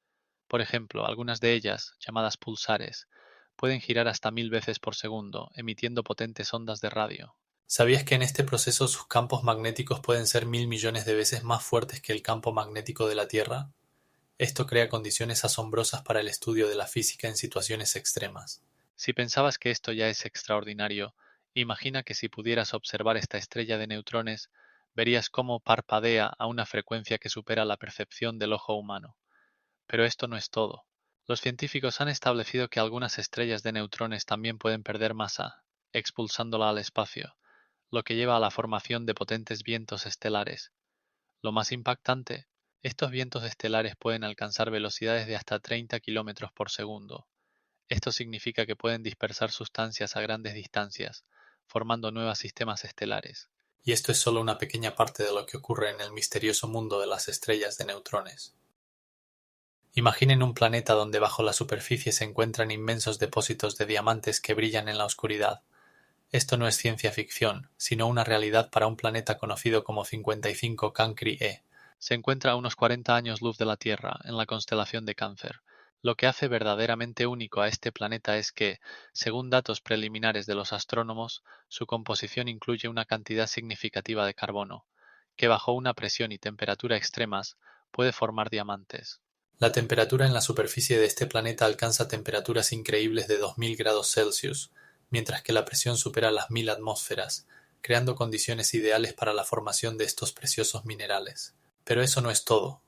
B: Por ejemplo, algunas de ellas, llamadas pulsares, pueden girar hasta 1000 veces por segundo, emitiendo potentes ondas de radio.
A: ¿Sabías que en este proceso sus campos magnéticos pueden ser 1000 millones de veces más fuertes que el campo magnético de la Tierra? Esto crea condiciones asombrosas para el estudio de la física en situaciones extremas.
B: Si pensabas que esto ya es extraordinario, imagina que si pudieras observar esta estrella de neutrones, verías cómo parpadea a una frecuencia que supera la percepción del ojo humano. Pero esto no es todo. Los científicos han establecido que algunas estrellas de neutrones también pueden perder masa, expulsándola al espacio, lo que lleva a la formación de potentes vientos estelares. Lo más impactante, estos vientos estelares pueden alcanzar velocidades de hasta 30 kilómetros por segundo. Esto significa que pueden dispersar sustancias a grandes distancias, formando nuevos sistemas estelares.
A: Y esto es solo una pequeña parte de lo que ocurre en el misterioso mundo de las estrellas de neutrones. Imaginen un planeta donde bajo la superficie se encuentran inmensos depósitos de diamantes que brillan en la oscuridad. Esto no es ciencia ficción, sino una realidad para un planeta conocido como 55 Cancri E.
B: Se encuentra a unos 40 años luz de la Tierra, en la constelación de Cáncer. Lo que hace verdaderamente único a este planeta es que, según datos preliminares de los astrónomos, su composición incluye una cantidad significativa de carbono, que bajo una presión y temperatura extremas puede formar diamantes.
A: La temperatura en la superficie de este planeta alcanza temperaturas increíbles de 2000 grados Celsius, mientras que la presión supera las 1000 atmósferas, creando condiciones ideales para la formación de estos preciosos minerales. Pero eso no es todo.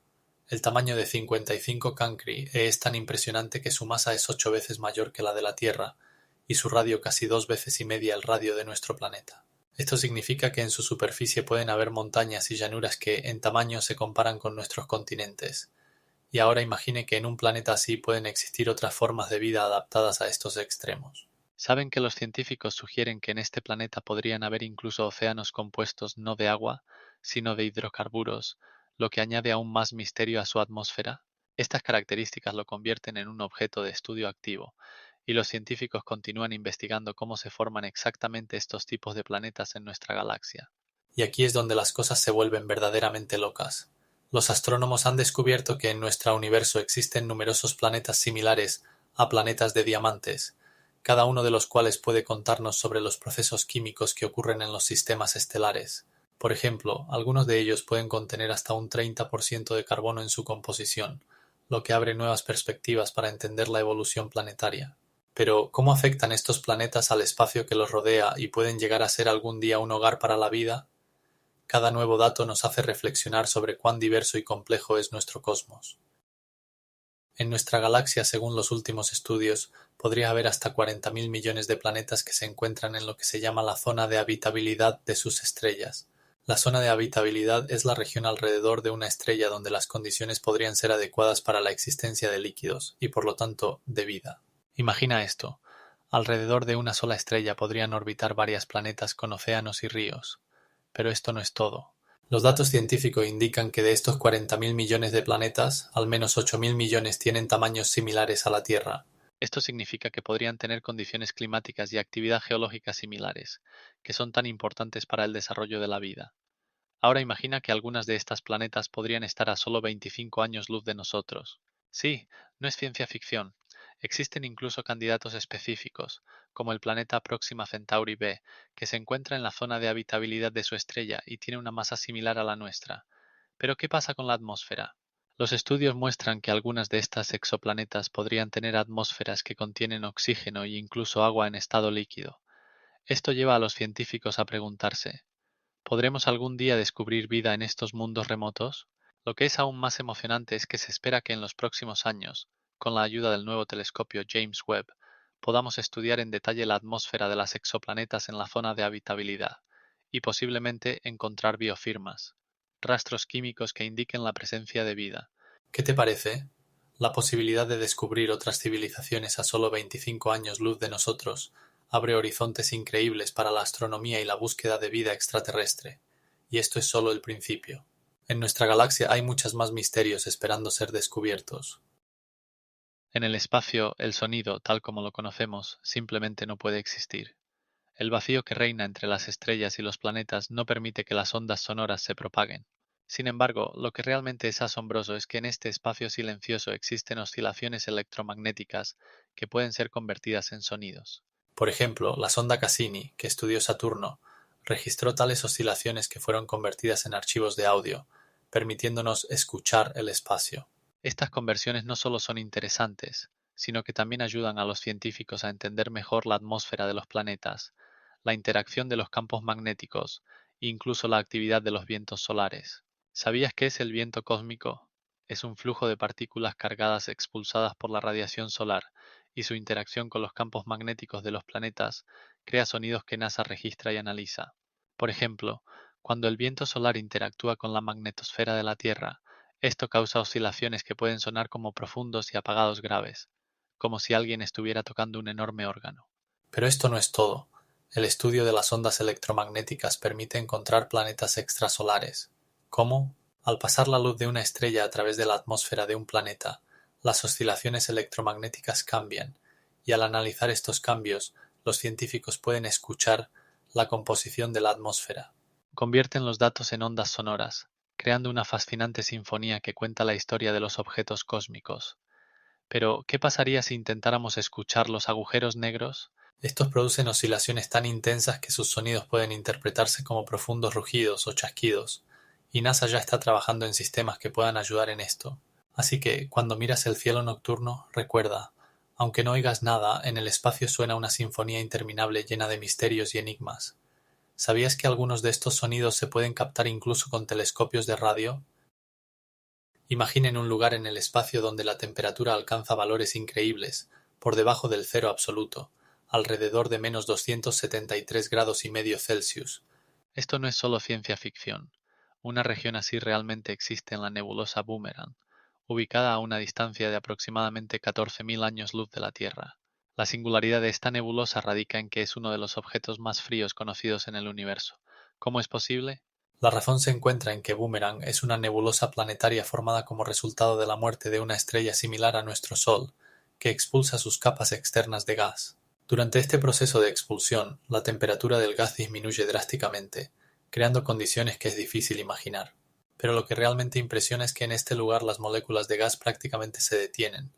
A: El tamaño de 55 Cancri es tan impresionante que su masa es 8 veces mayor que la de la Tierra, y su radio casi 2 veces y media el radio de nuestro planeta. Esto significa que en su superficie pueden haber montañas y llanuras que, en tamaño, se comparan con nuestros continentes. Y ahora imagine que en un planeta así pueden existir otras formas de vida adaptadas a estos extremos.
B: Saben que los científicos sugieren que en este planeta podrían haber incluso océanos compuestos no de agua, sino de hidrocarburos, lo que añade aún más misterio a su atmósfera. Estas características lo convierten en un objeto de estudio activo, y los científicos continúan investigando cómo se forman exactamente estos tipos de planetas en nuestra galaxia.
A: Y aquí es donde las cosas se vuelven verdaderamente locas. Los astrónomos han descubierto que en nuestro universo existen numerosos planetas similares a planetas de diamantes, cada uno de los cuales puede contarnos sobre los procesos químicos que ocurren en los sistemas estelares. Por ejemplo, algunos de ellos pueden contener hasta un 30% de carbono en su composición, lo que abre nuevas perspectivas para entender la evolución planetaria. Pero, ¿cómo afectan estos planetas al espacio que los rodea y pueden llegar a ser algún día un hogar para la vida? Cada nuevo dato nos hace reflexionar sobre cuán diverso y complejo es nuestro cosmos. En nuestra galaxia, según los últimos estudios, podría haber hasta 40.000 millones de planetas que se encuentran en lo que se llama la zona de habitabilidad de sus estrellas. La zona de habitabilidad es la región alrededor de una estrella donde las condiciones podrían ser adecuadas para la existencia de líquidos y, por lo tanto, de vida. Imagina esto. Alrededor de una sola estrella podrían orbitar varios planetas con océanos y ríos. Pero esto no es todo. Los datos científicos indican que de estos 40.000 millones de planetas, al menos 8.000 millones tienen tamaños similares a la Tierra.
B: Esto significa que podrían tener condiciones climáticas y actividad geológica similares, que son tan importantes para el desarrollo de la vida. Ahora imagina que algunas de estas planetas podrían estar a solo 25 años luz de nosotros. Sí, no es ciencia ficción. Existen incluso candidatos específicos, como el planeta Próxima Centauri b, que se encuentra en la zona de habitabilidad de su estrella y tiene una masa similar a la nuestra. Pero ¿qué pasa con la atmósfera? Los estudios muestran que algunas de estas exoplanetas podrían tener atmósferas que contienen oxígeno e incluso agua en estado líquido. Esto lleva a los científicos a preguntarse, ¿podremos algún día descubrir vida en estos mundos remotos? Lo que es aún más emocionante es que se espera que en los próximos años, con la ayuda del nuevo telescopio James Webb, podamos estudiar en detalle la atmósfera de las exoplanetas en la zona de habitabilidad y posiblemente encontrar biofirmas, rastros químicos que indiquen la presencia de vida.
A: ¿Qué te parece? La posibilidad de descubrir otras civilizaciones a solo 25 años luz de nosotros abre horizontes increíbles para la astronomía y la búsqueda de vida extraterrestre. Y esto es solo el principio. En nuestra galaxia hay muchos más misterios esperando ser descubiertos.
B: En el espacio, el sonido, tal como lo conocemos, simplemente no puede existir. El vacío que reina entre las estrellas y los planetas no permite que las ondas sonoras se propaguen. Sin embargo, lo que realmente es asombroso es que en este espacio silencioso existen oscilaciones electromagnéticas que pueden ser convertidas en sonidos.
A: Por ejemplo, la sonda Cassini, que estudió Saturno, registró tales oscilaciones que fueron convertidas en archivos de audio, permitiéndonos escuchar el espacio.
B: Estas conversiones no solo son interesantes, sino que también ayudan a los científicos a entender mejor la atmósfera de los planetas, la interacción de los campos magnéticos e incluso la actividad de los vientos solares. ¿Sabías qué es el viento cósmico? Es un flujo de partículas cargadas expulsadas por la radiación solar y su interacción con los campos magnéticos de los planetas crea sonidos que NASA registra y analiza. Por ejemplo, cuando el viento solar interactúa con la magnetosfera de la Tierra, esto causa oscilaciones que pueden sonar como profundos y apagados graves, como si alguien estuviera tocando un enorme órgano.
A: Pero esto no es todo. El estudio de las ondas electromagnéticas permite encontrar planetas extrasolares. ¿Cómo? Al pasar la luz de una estrella a través de la atmósfera de un planeta, las oscilaciones electromagnéticas cambian, y al analizar estos cambios, los científicos pueden escuchar la composición de la atmósfera.
B: Convierten los datos en ondas sonoras, creando una fascinante sinfonía que cuenta la historia de los objetos cósmicos. Pero, ¿qué pasaría si intentáramos escuchar los agujeros negros?
A: Estos producen oscilaciones tan intensas que sus sonidos pueden interpretarse como profundos rugidos o chasquidos, y NASA ya está trabajando en sistemas que puedan ayudar en esto. Así que, cuando miras el cielo nocturno, recuerda, aunque no oigas nada, en el espacio suena una sinfonía interminable llena de misterios y enigmas. ¿Sabías que algunos de estos sonidos se pueden captar incluso con telescopios de radio? Imaginen un lugar en el espacio donde la temperatura alcanza valores increíbles, por debajo del cero absoluto, alrededor de menos 273 grados y medio Celsius.
B: Esto no es solo ciencia ficción. Una región así realmente existe en la nebulosa Boomerang, ubicada a una distancia de aproximadamente 14.000 años luz de la Tierra. La singularidad de esta nebulosa radica en que es uno de los objetos más fríos conocidos en el universo. ¿Cómo es posible?
A: La razón se encuentra en que Boomerang es una nebulosa planetaria formada como resultado de la muerte de una estrella similar a nuestro Sol, que expulsa sus capas externas de gas. Durante este proceso de expulsión, la temperatura del gas disminuye drásticamente, creando condiciones que es difícil imaginar. Pero lo que realmente impresiona es que en este lugar las moléculas de gas prácticamente se detienen,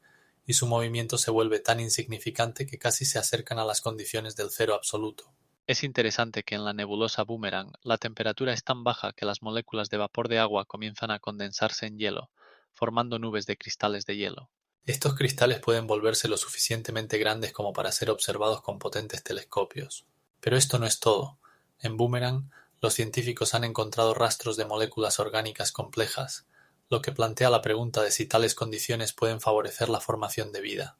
A: y su movimiento se vuelve tan insignificante que casi se acercan a las condiciones del cero absoluto.
B: Es interesante que en la nebulosa Boomerang la temperatura es tan baja que las moléculas de vapor de agua comienzan a condensarse en hielo, formando nubes de cristales de hielo.
A: Estos cristales pueden volverse lo suficientemente grandes como para ser observados con potentes telescopios. Pero esto no es todo. En Boomerang, los científicos han encontrado rastros de moléculas orgánicas complejas, lo que plantea la pregunta de si tales condiciones pueden favorecer la formación de vida.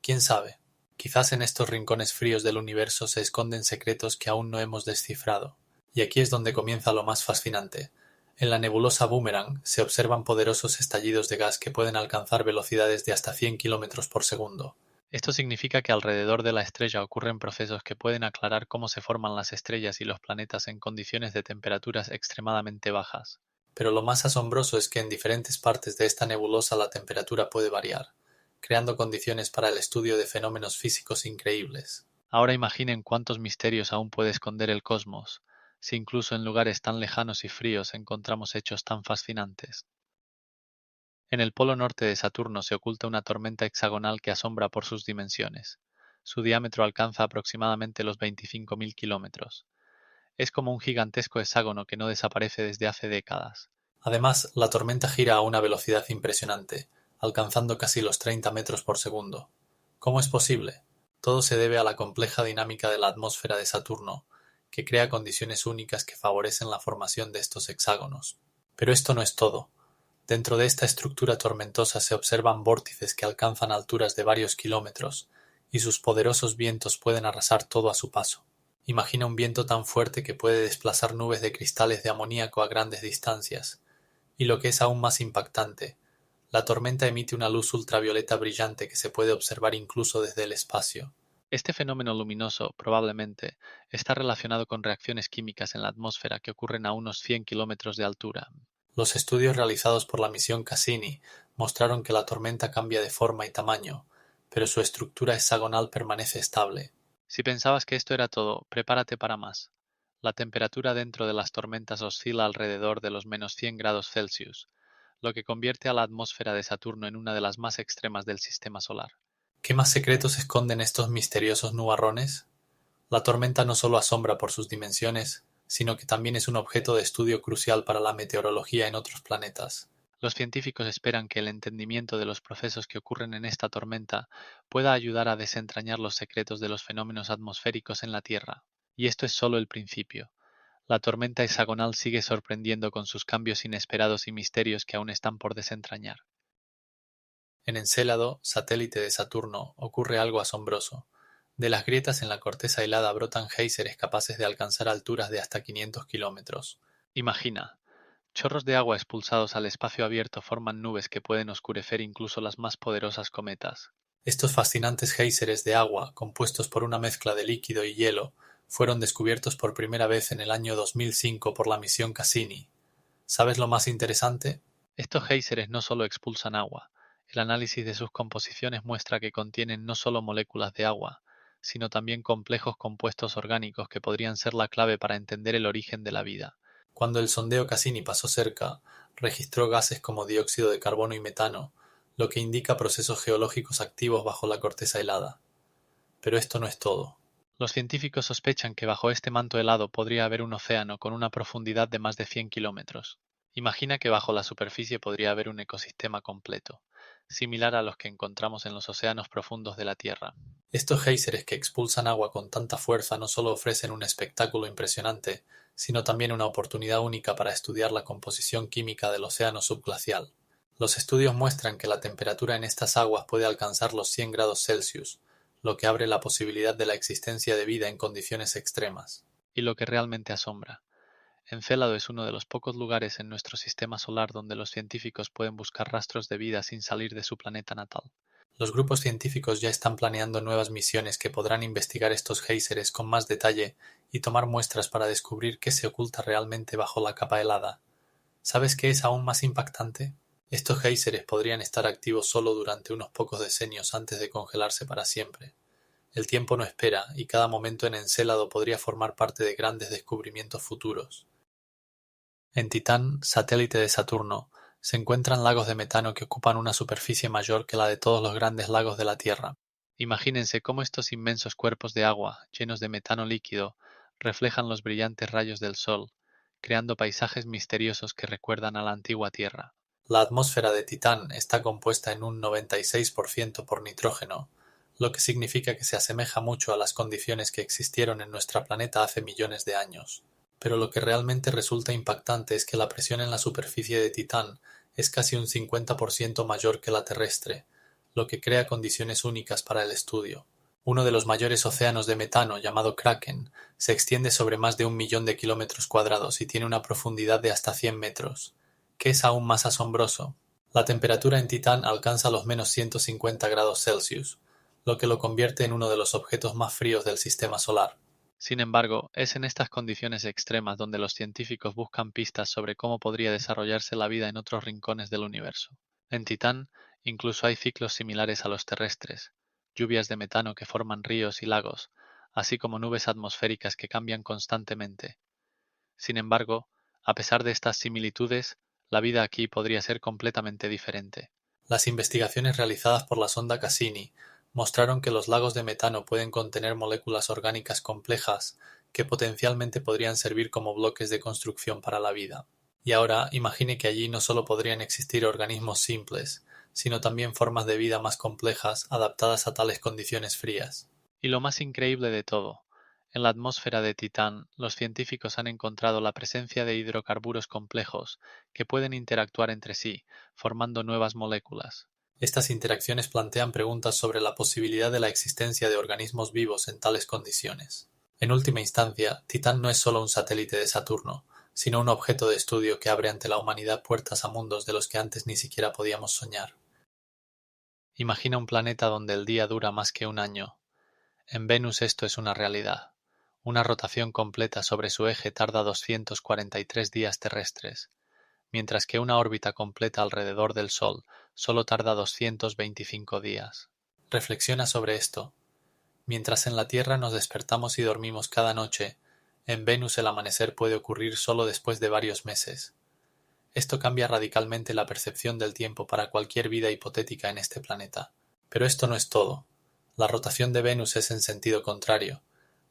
A: ¿Quién sabe? Quizás en estos rincones fríos del universo se esconden secretos que aún no hemos descifrado. Y aquí es donde comienza lo más fascinante. En la nebulosa Boomerang se observan poderosos estallidos de gas que pueden alcanzar velocidades de hasta 100 kilómetros por segundo.
B: Esto significa que alrededor de la estrella ocurren procesos que pueden aclarar cómo se forman las estrellas y los planetas en condiciones de temperaturas extremadamente bajas.
A: Pero lo más asombroso es que en diferentes partes de esta nebulosa la temperatura puede variar, creando condiciones para el estudio de fenómenos físicos increíbles.
B: Ahora imaginen cuántos misterios aún puede esconder el cosmos, si incluso en lugares tan lejanos y fríos encontramos hechos tan fascinantes. En el polo norte de Saturno se oculta una tormenta hexagonal que asombra por sus dimensiones. Su diámetro alcanza aproximadamente los 25.000 kilómetros. Es como un gigantesco hexágono que no desaparece desde hace décadas.
A: Además, la tormenta gira a una velocidad impresionante, alcanzando casi los 30 metros por segundo. ¿Cómo es posible? Todo se debe a la compleja dinámica de la atmósfera de Saturno, que crea condiciones únicas que favorecen la formación de estos hexágonos. Pero esto no es todo. Dentro de esta estructura tormentosa se observan vórtices que alcanzan alturas de varios kilómetros, y sus poderosos vientos pueden arrasar todo a su paso. Imagina un viento tan fuerte que puede desplazar nubes de cristales de amoníaco a grandes distancias. Y lo que es aún más impactante, la tormenta emite una luz ultravioleta brillante que se puede observar incluso desde el espacio.
B: Este fenómeno luminoso, probablemente, está relacionado con reacciones químicas en la atmósfera que ocurren a unos 100 kilómetros de altura.
A: Los estudios realizados por la misión Cassini mostraron que la tormenta cambia de forma y tamaño, pero su estructura hexagonal permanece estable.
B: Si pensabas que esto era todo, prepárate para más. La temperatura dentro de las tormentas oscila alrededor de los -100 °C, lo que convierte a la atmósfera de Saturno en una de las más extremas del sistema solar.
A: ¿Qué más secretos esconden estos misteriosos nubarrones? La tormenta no solo asombra por sus dimensiones, sino que también es un objeto de estudio crucial para la meteorología en otros planetas.
B: Los científicos esperan que el entendimiento de los procesos que ocurren en esta tormenta pueda ayudar a desentrañar los secretos de los fenómenos atmosféricos en la Tierra. Y esto es solo el principio. La tormenta hexagonal sigue sorprendiendo con sus cambios inesperados y misterios que aún están por desentrañar.
A: En Encélado, satélite de Saturno, ocurre algo asombroso. De las grietas en la corteza helada brotan géiseres capaces de alcanzar alturas de hasta 500 kilómetros.
B: Imagina, chorros de agua expulsados al espacio abierto forman nubes que pueden oscurecer incluso las más poderosas cometas.
A: Estos fascinantes géiseres de agua, compuestos por una mezcla de líquido y hielo, fueron descubiertos por primera vez en el año 2005 por la misión Cassini. ¿Sabes lo más interesante?
B: Estos géiseres no solo expulsan agua, el análisis de sus composiciones muestra que contienen no solo moléculas de agua, sino también complejos compuestos orgánicos que podrían ser la clave para entender el origen de la vida.
A: Cuando el sondeo Cassini pasó cerca, registró gases como dióxido de carbono y metano, lo que indica procesos geológicos activos bajo la corteza helada. Pero esto no es todo.
B: Los científicos sospechan que bajo este manto helado podría haber un océano con una profundidad de más de 100 kilómetros. Imagina que bajo la superficie podría haber un ecosistema completo, similar a los que encontramos en los océanos profundos de la Tierra.
A: Estos géiseres que expulsan agua con tanta fuerza no solo ofrecen un espectáculo impresionante, sino también una oportunidad única para estudiar la composición química del océano subglacial. Los estudios muestran que la temperatura en estas aguas puede alcanzar los 100 grados Celsius, lo que abre la posibilidad de la existencia de vida en condiciones extremas.
B: Y lo que realmente asombra, Encélado es uno de los pocos lugares en nuestro sistema solar donde los científicos pueden buscar rastros de vida sin salir de su planeta natal.
A: Los grupos científicos ya están planeando nuevas misiones que podrán investigar estos géiseres con más detalle y tomar muestras para descubrir qué se oculta realmente bajo la capa helada. ¿Sabes qué es aún más impactante? Estos géiseres podrían estar activos solo durante unos pocos decenios antes de congelarse para siempre. El tiempo no espera y cada momento en Encélado podría formar parte de grandes descubrimientos futuros. En Titán, satélite de Saturno, Se encuentran lagos de metano que ocupan una superficie mayor que la de todos los grandes lagos de la Tierra.
B: Imagínense cómo estos inmensos cuerpos de agua, llenos de metano líquido, reflejan los brillantes rayos del Sol, creando paisajes misteriosos que recuerdan a la antigua Tierra.
A: La atmósfera de Titán está compuesta en un 96% por nitrógeno, lo que significa que se asemeja mucho a las condiciones que existieron en nuestro planeta hace millones de años. Pero lo que realmente resulta impactante es que la presión en la superficie de Titán es casi un 50% mayor que la terrestre, lo que crea condiciones únicas para el estudio. Uno de los mayores océanos de metano, llamado Kraken, se extiende sobre más de 1 millón de kilómetros cuadrados y tiene una profundidad de hasta 100 metros. ¿Qué es aún más asombroso? La temperatura en Titán alcanza los -150 °C, lo que lo convierte en uno de los objetos más fríos del sistema solar.
B: Sin embargo, es en estas condiciones extremas donde los científicos buscan pistas sobre cómo podría desarrollarse la vida en otros rincones del universo. En Titán, incluso hay ciclos similares a los terrestres, lluvias de metano que forman ríos y lagos, así como nubes atmosféricas que cambian constantemente. Sin embargo, a pesar de estas similitudes, la vida aquí podría ser completamente diferente.
A: Las investigaciones realizadas por la sonda Cassini mostraron que los lagos de metano pueden contener moléculas orgánicas complejas que potencialmente podrían servir como bloques de construcción para la vida. Y ahora imagine que allí no solo podrían existir organismos simples, sino también formas de vida más complejas adaptadas a tales condiciones frías.
B: Y lo más increíble de todo, en la atmósfera de Titán, los científicos han encontrado la presencia de hidrocarburos complejos que pueden interactuar entre sí, formando nuevas moléculas.
A: Estas interacciones plantean preguntas sobre la posibilidad de la existencia de organismos vivos en tales condiciones. En última instancia, Titán no es solo un satélite de Saturno, sino un objeto de estudio que abre ante la humanidad puertas a mundos de los que antes ni siquiera podíamos soñar. Imagina un planeta donde el día dura más que un año. En Venus esto es una realidad. Una rotación completa sobre su eje tarda 243 días terrestres, mientras que una órbita completa alrededor del Sol solo tarda 225 días. Reflexiona sobre esto. Mientras en la Tierra nos despertamos y dormimos cada noche, en Venus el amanecer puede ocurrir solo después de varios meses. Esto cambia radicalmente la percepción del tiempo para cualquier vida hipotética en este planeta. Pero esto no es todo. La rotación de Venus es en sentido contrario,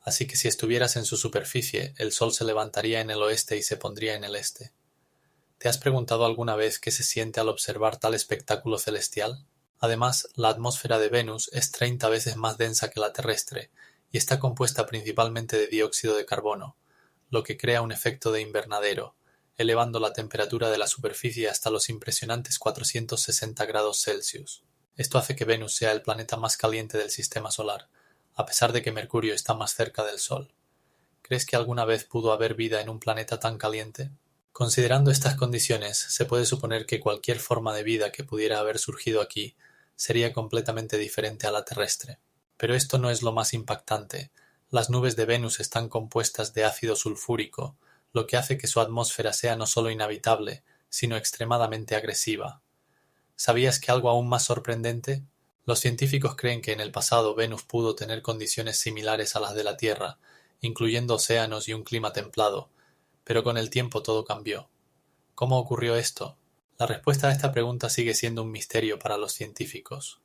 A: así que si estuvieras en su superficie, el Sol se levantaría en el oeste y se pondría en el este. ¿Te has preguntado alguna vez qué se siente al observar tal espectáculo celestial? Además, la atmósfera de Venus es 30 veces más densa que la terrestre y está compuesta principalmente de dióxido de carbono, lo que crea un efecto de invernadero, elevando la temperatura de la superficie hasta los impresionantes 460 grados Celsius. Esto hace que Venus sea el planeta más caliente del sistema solar, a pesar de que Mercurio está más cerca del Sol. ¿Crees que alguna vez pudo haber vida en un planeta tan caliente? Considerando estas condiciones, se puede suponer que cualquier forma de vida que pudiera haber surgido aquí sería completamente diferente a la terrestre. Pero esto no es lo más impactante. Las nubes de Venus están compuestas de ácido sulfúrico, lo que hace que su atmósfera sea no solo inhabitable, sino extremadamente agresiva. ¿Sabías que algo aún más sorprendente? Los científicos creen que en el pasado Venus pudo tener condiciones similares a las de la Tierra, incluyendo océanos y un clima templado, pero con el tiempo todo cambió. ¿Cómo ocurrió esto? La respuesta a esta pregunta sigue siendo un misterio para los científicos.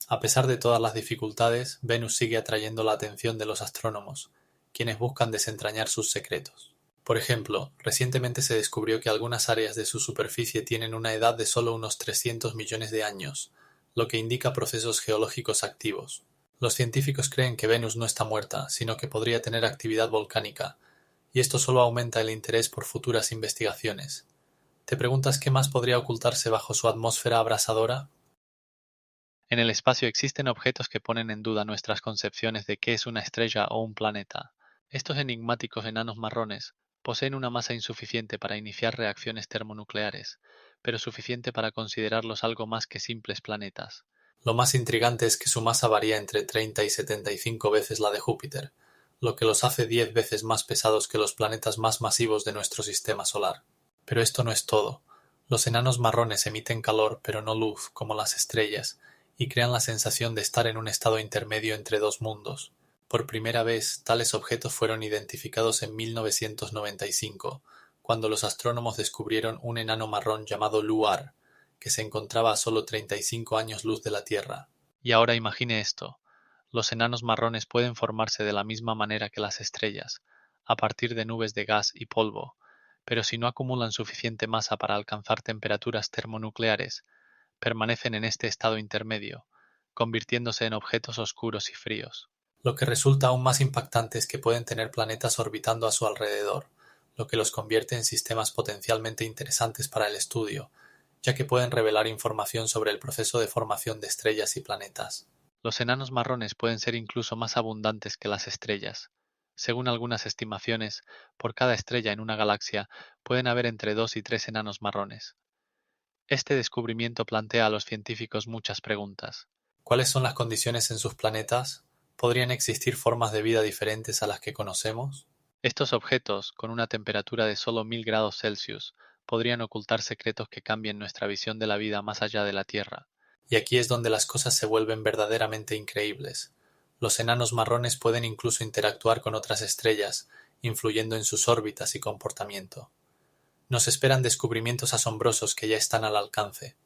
A: A pesar de todas las dificultades, Venus sigue atrayendo la atención de los astrónomos, quienes buscan desentrañar sus secretos. Por ejemplo, recientemente se descubrió que algunas áreas de su superficie tienen una edad de solo unos 300 millones de años, lo que indica procesos geológicos activos. Los científicos creen que Venus no está muerta, sino que podría tener actividad volcánica, y esto solo aumenta el interés por futuras investigaciones. ¿Te preguntas qué más podría ocultarse bajo su atmósfera abrasadora?
B: En el espacio existen objetos que ponen en duda nuestras concepciones de qué es una estrella o un planeta. Estos enigmáticos enanos marrones poseen una masa insuficiente para iniciar reacciones termonucleares, pero suficiente para considerarlos algo más que simples planetas.
A: Lo más intrigante es que su masa varía entre 30 y 75 veces la de Júpiter, lo que los hace 10 veces más pesados que los planetas más masivos de nuestro sistema solar. Pero esto no es todo. Los enanos marrones emiten calor pero no luz, como las estrellas, y crean la sensación de estar en un estado intermedio entre dos mundos. Por primera vez, tales objetos fueron identificados en 1995, cuando los astrónomos descubrieron un enano marrón llamado Luar, que se encontraba a solo 35 años luz de la Tierra.
B: Y ahora imagine esto: los enanos marrones pueden formarse de la misma manera que las estrellas, a partir de nubes de gas y polvo, pero si no acumulan suficiente masa para alcanzar temperaturas termonucleares, permanecen en este estado intermedio, convirtiéndose en objetos oscuros y fríos.
A: Lo que resulta aún más impactante es que pueden tener planetas orbitando a su alrededor, lo que los convierte en sistemas potencialmente interesantes para el estudio, ya que pueden revelar información sobre el proceso de formación de estrellas y planetas.
B: Los enanos marrones pueden ser incluso más abundantes que las estrellas. Según algunas estimaciones, por cada estrella en una galaxia pueden haber entre 2 y 3 enanos marrones. Este descubrimiento plantea a los científicos muchas preguntas.
A: ¿Cuáles son las condiciones en sus planetas? ¿Podrían existir formas de vida diferentes a las que conocemos?
B: Estos objetos, con una temperatura de solo 1000 °C, podrían ocultar secretos que cambien nuestra visión de la vida más allá de la Tierra.
A: Y aquí es donde las cosas se vuelven verdaderamente increíbles. Los enanos marrones pueden incluso interactuar con otras estrellas, influyendo en sus órbitas y comportamiento. Nos esperan descubrimientos asombrosos que ya están al alcance.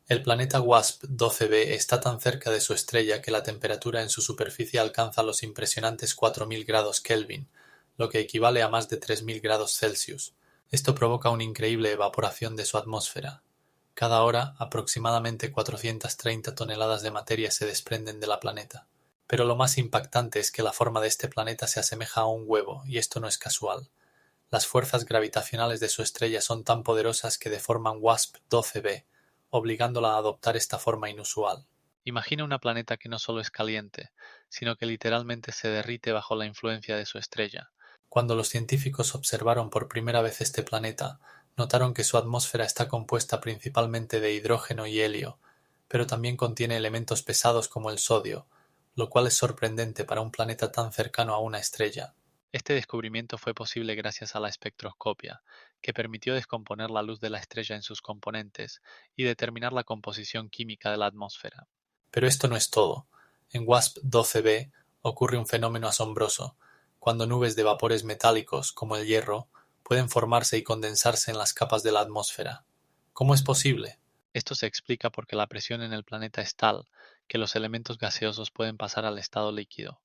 A: El planeta WASP-12b está tan cerca de su estrella que la temperatura en su superficie alcanza los impresionantes 4000 grados Kelvin, lo que equivale a más de 3000 grados Celsius. Esto provoca una increíble evaporación de su atmósfera. Cada hora, aproximadamente 430 toneladas de materia se desprenden de la planeta. Pero lo más impactante es que la forma de este planeta se asemeja a un huevo, y esto no es casual. Las fuerzas gravitacionales de su estrella son tan poderosas que deforman WASP-12b, obligándola a adoptar esta forma inusual.
B: Imagina una planeta que no solo es caliente, sino que literalmente se derrite bajo la influencia de su estrella.
A: Cuando los científicos observaron por primera vez este planeta, notaron que su atmósfera está compuesta principalmente de hidrógeno y helio, pero también contiene elementos pesados como el sodio, lo cual es sorprendente para un planeta tan cercano a una estrella.
B: Este descubrimiento fue posible gracias a la espectroscopia, que permitió descomponer la luz de la estrella en sus componentes y determinar la composición química de la atmósfera.
A: Pero esto no es todo. En WASP-12b ocurre un fenómeno asombroso, cuando nubes de vapores metálicos, como el hierro, pueden formarse y condensarse en las capas de la atmósfera. ¿Cómo es posible?
B: Esto se explica porque la presión en el planeta es tal que los elementos gaseosos pueden pasar al estado líquido.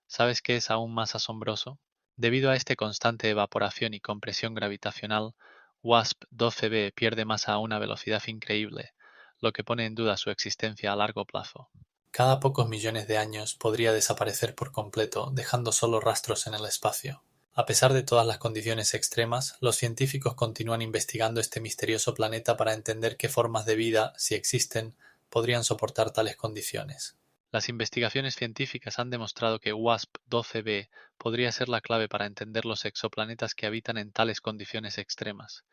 B: ¿Sabes qué es aún más asombroso? Debido a esta constante evaporación y compresión gravitacional, WASP-12b pierde masa a una velocidad increíble, lo que pone en duda su existencia a largo plazo.
A: Cada pocos millones de años podría desaparecer por completo, dejando solo rastros en el espacio. A pesar de todas las condiciones extremas, los científicos continúan investigando este misterioso planeta para entender qué formas de vida, si existen, podrían soportar tales condiciones.
B: Las investigaciones científicas han demostrado que WASP-12b podría ser la clave para entender los exoplanetas que habitan en tales condiciones extremas,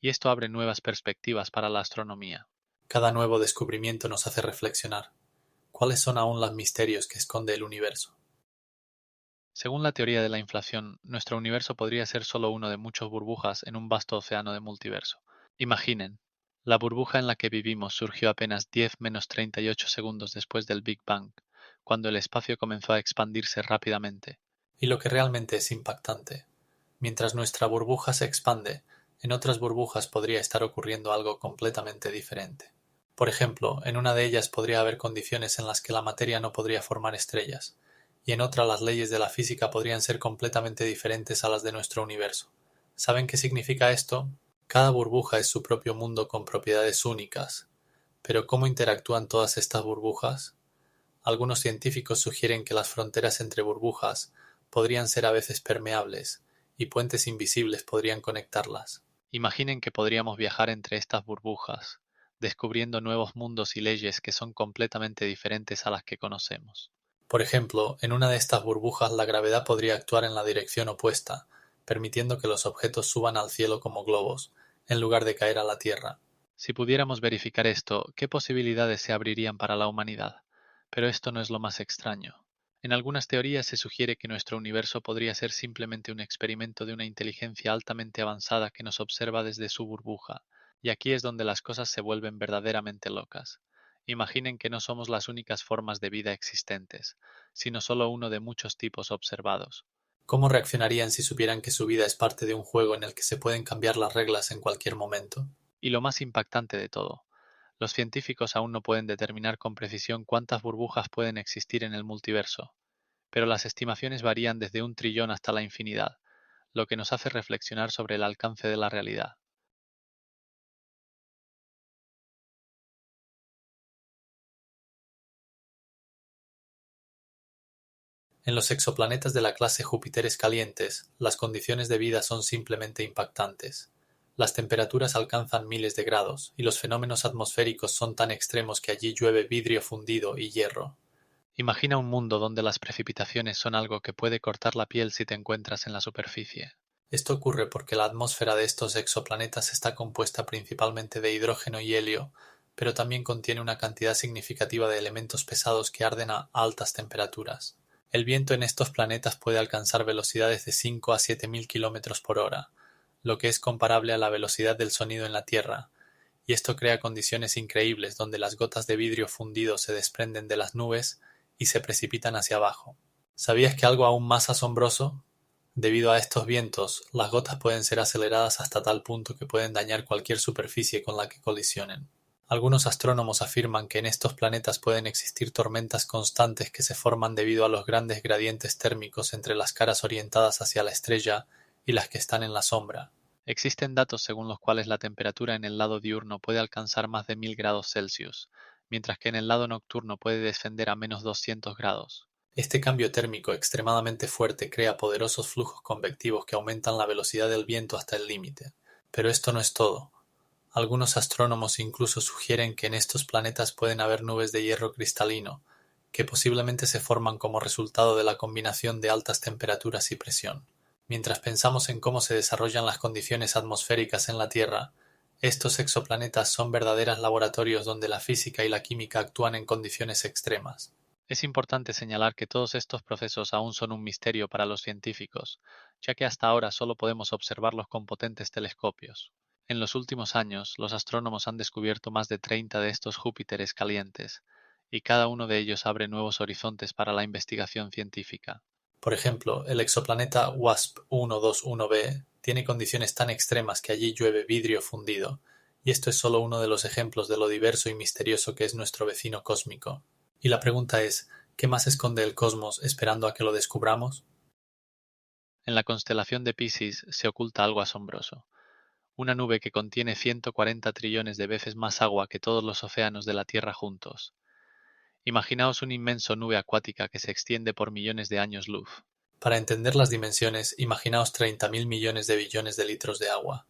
B: y esto abre nuevas perspectivas para la astronomía.
A: Cada nuevo descubrimiento nos hace reflexionar. ¿Cuáles son aún los misterios que esconde el universo?
B: Según la teoría de la inflación, nuestro universo podría ser solo uno de muchas burbujas en un vasto océano de multiverso. Imaginen, la burbuja en la que vivimos surgió apenas 10-38 segundos después del Big Bang, cuando el espacio comenzó a expandirse rápidamente.
A: Y lo que realmente es impactante. Mientras nuestra burbuja se expande, en otras burbujas podría estar ocurriendo algo completamente diferente. Por ejemplo, en una de ellas podría haber condiciones en las que la materia no podría formar estrellas, y en otra las leyes de la física podrían ser completamente diferentes a las de nuestro universo. ¿Saben qué significa esto? Cada burbuja es su propio mundo con propiedades únicas. Pero ¿cómo interactúan todas estas burbujas? Algunos científicos sugieren que las fronteras entre burbujas podrían ser a veces permeables, y puentes invisibles podrían conectarlas.
B: Imaginen que podríamos viajar entre estas burbujas, descubriendo nuevos mundos y leyes que son completamente diferentes a las que conocemos.
A: Por ejemplo, en una de estas burbujas la gravedad podría actuar en la dirección opuesta, permitiendo que los objetos suban al cielo como globos, en lugar de caer a la Tierra.
B: Si pudiéramos verificar esto, ¿qué posibilidades se abrirían para la humanidad? Pero esto no es lo más extraño. En algunas teorías se sugiere que nuestro universo podría ser simplemente un experimento de una inteligencia altamente avanzada que nos observa desde su burbuja, y aquí es donde las cosas se vuelven verdaderamente locas. Imaginen que no somos las únicas formas de vida existentes, sino solo uno de muchos tipos observados.
A: ¿Cómo reaccionarían si supieran que su vida es parte de un juego en el que se pueden cambiar las reglas en cualquier momento?
B: Y lo más impactante de todo, los científicos aún no pueden determinar con precisión cuántas burbujas pueden existir en el multiverso, pero las estimaciones varían desde 1 trillón hasta la infinidad, lo que nos hace reflexionar sobre el alcance de la realidad.
A: En los exoplanetas de la clase Júpiteres calientes, las condiciones de vida son simplemente impactantes. Las temperaturas alcanzan miles de grados, y los fenómenos atmosféricos son tan extremos que allí llueve vidrio fundido y hierro.
B: Imagina un mundo donde las precipitaciones son algo que puede cortar la piel si te encuentras en la superficie.
A: Esto ocurre porque la atmósfera de estos exoplanetas está compuesta principalmente de hidrógeno y helio, pero también contiene una cantidad significativa de elementos pesados que arden a altas temperaturas. El viento en estos planetas puede alcanzar velocidades de 5 a 7.000 kilómetros por hora, lo que es comparable a la velocidad del sonido en la Tierra, y esto crea condiciones increíbles donde las gotas de vidrio fundido se desprenden de las nubes y se precipitan hacia abajo. ¿Sabías que algo aún más asombroso? Debido a estos vientos, las gotas pueden ser aceleradas hasta tal punto que pueden dañar cualquier superficie con la que colisionen. Algunos astrónomos afirman que en estos planetas pueden existir tormentas constantes que se forman debido a los grandes gradientes térmicos entre las caras orientadas hacia la estrella y las que están en la sombra.
B: Existen datos según los cuales la temperatura en el lado diurno puede alcanzar más de 1000 °C, mientras que en el lado nocturno puede descender a -200 grados.
A: Este cambio térmico extremadamente fuerte crea poderosos flujos convectivos que aumentan la velocidad del viento hasta el límite. Pero esto no es todo. Algunos astrónomos incluso sugieren que en estos planetas pueden haber nubes de hierro cristalino, que posiblemente se forman como resultado de la combinación de altas temperaturas y presión. Mientras pensamos en cómo se desarrollan las condiciones atmosféricas en la Tierra, estos exoplanetas son verdaderos laboratorios donde la física y la química actúan en condiciones extremas.
B: Es importante señalar que todos estos procesos aún son un misterio para los científicos, ya que hasta ahora solo podemos observarlos con potentes telescopios. En los últimos años, los astrónomos han descubierto más de 30 de estos Júpiteres calientes, y cada uno de ellos abre nuevos horizontes para la investigación científica.
A: Por ejemplo, el exoplaneta WASP-121b tiene condiciones tan extremas que allí llueve vidrio fundido, y esto es solo uno de los ejemplos de lo diverso y misterioso que es nuestro vecino cósmico. Y la pregunta es, ¿qué más esconde el cosmos esperando a que lo descubramos?
B: En la constelación de Piscis se oculta algo asombroso, una nube que contiene 140 trillones de veces más agua que todos los océanos de la Tierra juntos. Imaginaos una inmensa nube acuática que se extiende por millones de años luz.
A: Para entender las dimensiones, imaginaos 30.000 millones de billones de litros de agua.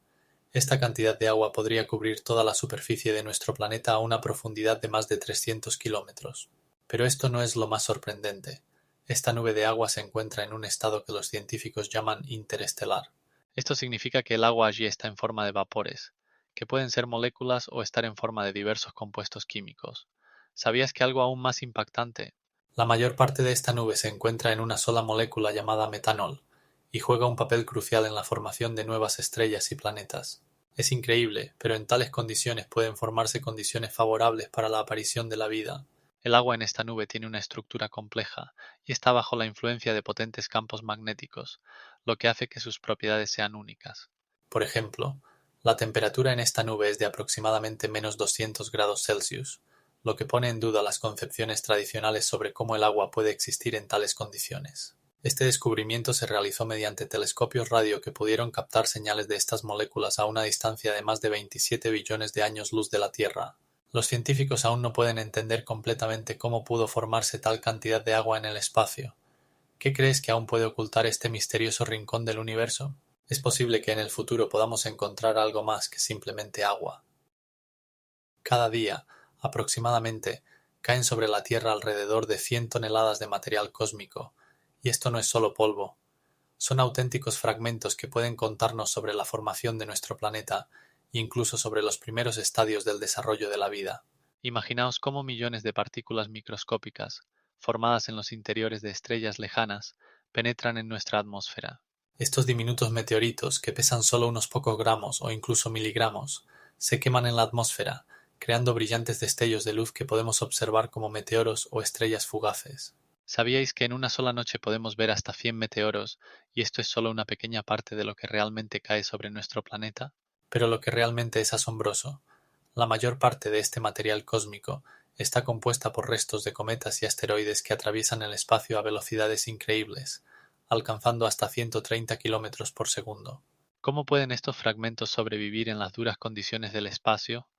A: Esta cantidad de agua podría cubrir toda la superficie de nuestro planeta a una profundidad de más de 300 kilómetros. Pero esto no es lo más sorprendente. Esta nube de agua se encuentra en un estado que los científicos llaman interestelar.
B: Esto significa que el agua allí está en forma de vapores, que pueden ser moléculas o estar en forma de diversos compuestos químicos. ¿Sabías que algo aún más impactante?
A: La mayor parte de esta nube se encuentra en una sola molécula llamada metanol, y juega un papel crucial en la formación de nuevas estrellas y planetas. Es increíble, pero en tales condiciones pueden formarse condiciones favorables para la aparición de la vida.
B: El agua en esta nube tiene una estructura compleja y está bajo la influencia de potentes campos magnéticos, lo que hace que sus propiedades sean únicas.
A: Por ejemplo, la temperatura en esta nube es de aproximadamente -200 °C, lo que pone en duda las concepciones tradicionales sobre cómo el agua puede existir en tales condiciones. Este descubrimiento se realizó mediante telescopios radio que pudieron captar señales de estas moléculas a una distancia de más de 27 billones de años luz de la Tierra. Los científicos aún no pueden entender completamente cómo pudo formarse tal cantidad de agua en el espacio. ¿Qué crees que aún puede ocultar este misterioso rincón del universo? Es posible que en el futuro podamos encontrar algo más que simplemente agua. Cada día, aproximadamente, caen sobre la Tierra alrededor de 100 toneladas de material cósmico, y esto no es solo polvo. Son auténticos fragmentos que pueden contarnos sobre la formación de nuestro planeta e incluso sobre los primeros estadios del desarrollo de la vida.
B: Imaginaos cómo millones de partículas microscópicas, formadas en los interiores de estrellas lejanas, penetran en nuestra atmósfera.
A: Estos diminutos meteoritos, que pesan solo unos pocos gramos o incluso miligramos, se queman en la atmósfera, creando brillantes destellos de luz que podemos observar como meteoros o estrellas fugaces.
B: ¿Sabíais que en una sola noche podemos ver hasta 100 meteoros y esto es solo una pequeña parte de lo que realmente cae sobre nuestro planeta?
A: Pero lo que realmente es asombroso, la mayor parte de este material cósmico está compuesta por restos de cometas y asteroides que atraviesan el espacio a velocidades increíbles, alcanzando hasta 130 kilómetros por segundo.
B: ¿Cómo pueden estos fragmentos sobrevivir en las duras condiciones del espacio?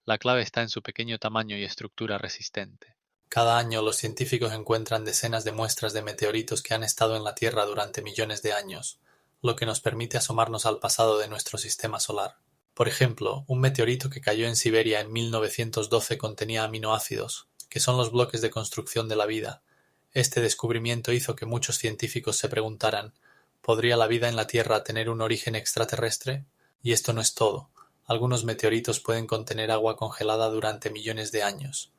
B: La clave está en su pequeño tamaño y estructura resistente.
A: Cada año los científicos encuentran decenas de muestras de meteoritos que han estado en la Tierra durante millones de años, lo que nos permite asomarnos al pasado de nuestro sistema solar. Por ejemplo, un meteorito que cayó en Siberia en 1912 contenía aminoácidos, que son los bloques de construcción de la vida. Este descubrimiento hizo que muchos científicos se preguntaran, ¿podría la vida en la Tierra tener un origen extraterrestre? Y esto no es todo. Algunos meteoritos pueden contener agua congelada durante millones de años.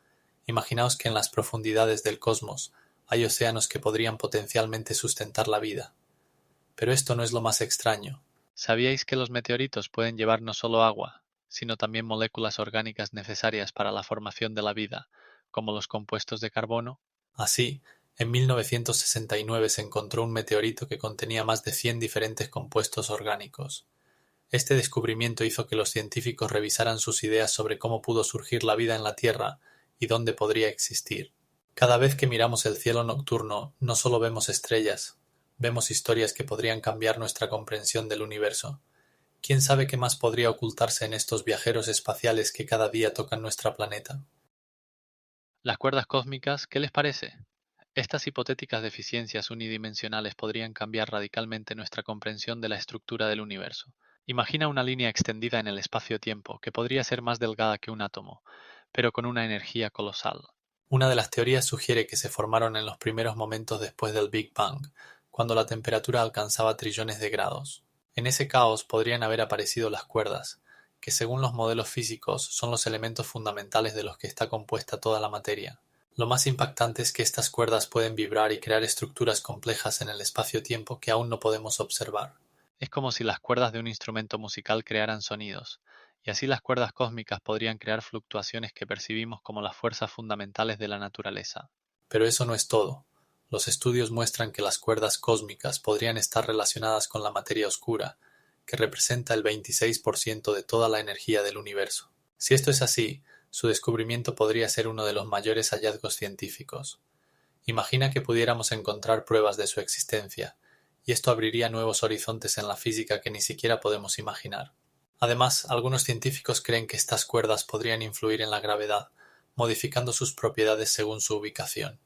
A: Imaginaos que en las profundidades del cosmos hay océanos que podrían potencialmente sustentar la vida. Pero esto no es lo más extraño.
B: ¿Sabíais que los meteoritos pueden llevar no solo agua, sino también moléculas orgánicas necesarias para la formación de la vida, como los compuestos de carbono?
A: Así, en 1969 se encontró un meteorito que contenía más de 100 diferentes compuestos orgánicos. Este descubrimiento hizo que los científicos revisaran sus ideas sobre cómo pudo surgir la vida en la Tierra y dónde podría existir. Cada vez que miramos el cielo nocturno, no solo vemos estrellas, vemos historias que podrían cambiar nuestra comprensión del universo. ¿Quién sabe qué más podría ocultarse en estos viajeros espaciales que cada día tocan nuestro planeta?
B: Las cuerdas cósmicas, ¿qué les parece? Estas hipotéticas deficiencias unidimensionales podrían cambiar radicalmente nuestra comprensión de la estructura del universo. Imagina una línea extendida en el espacio-tiempo que podría ser más delgada que un átomo, pero con una energía colosal.
A: Una de las teorías sugiere que se formaron en los primeros momentos después del Big Bang, cuando la temperatura alcanzaba trillones de grados. En ese caos podrían haber aparecido las cuerdas, que según los modelos físicos son los elementos fundamentales de los que está compuesta toda la materia. Lo más impactante es que estas cuerdas pueden vibrar y crear estructuras complejas en el espacio-tiempo que aún no podemos observar.
B: Es como si las cuerdas de un instrumento musical crearan sonidos, y así las cuerdas cósmicas podrían crear fluctuaciones que percibimos como las fuerzas fundamentales de la naturaleza.
A: Pero eso no es todo. Los estudios muestran que las cuerdas cósmicas podrían estar relacionadas con la materia oscura, que representa el 26% de toda la energía del universo. Si esto es así, su descubrimiento podría ser uno de los mayores hallazgos científicos. Imagina que pudiéramos encontrar pruebas de su existencia, y esto abriría nuevos horizontes en la física que ni siquiera podemos imaginar. Además, algunos científicos creen que estas cuerdas podrían influir en la gravedad, modificando sus propiedades según su ubicación.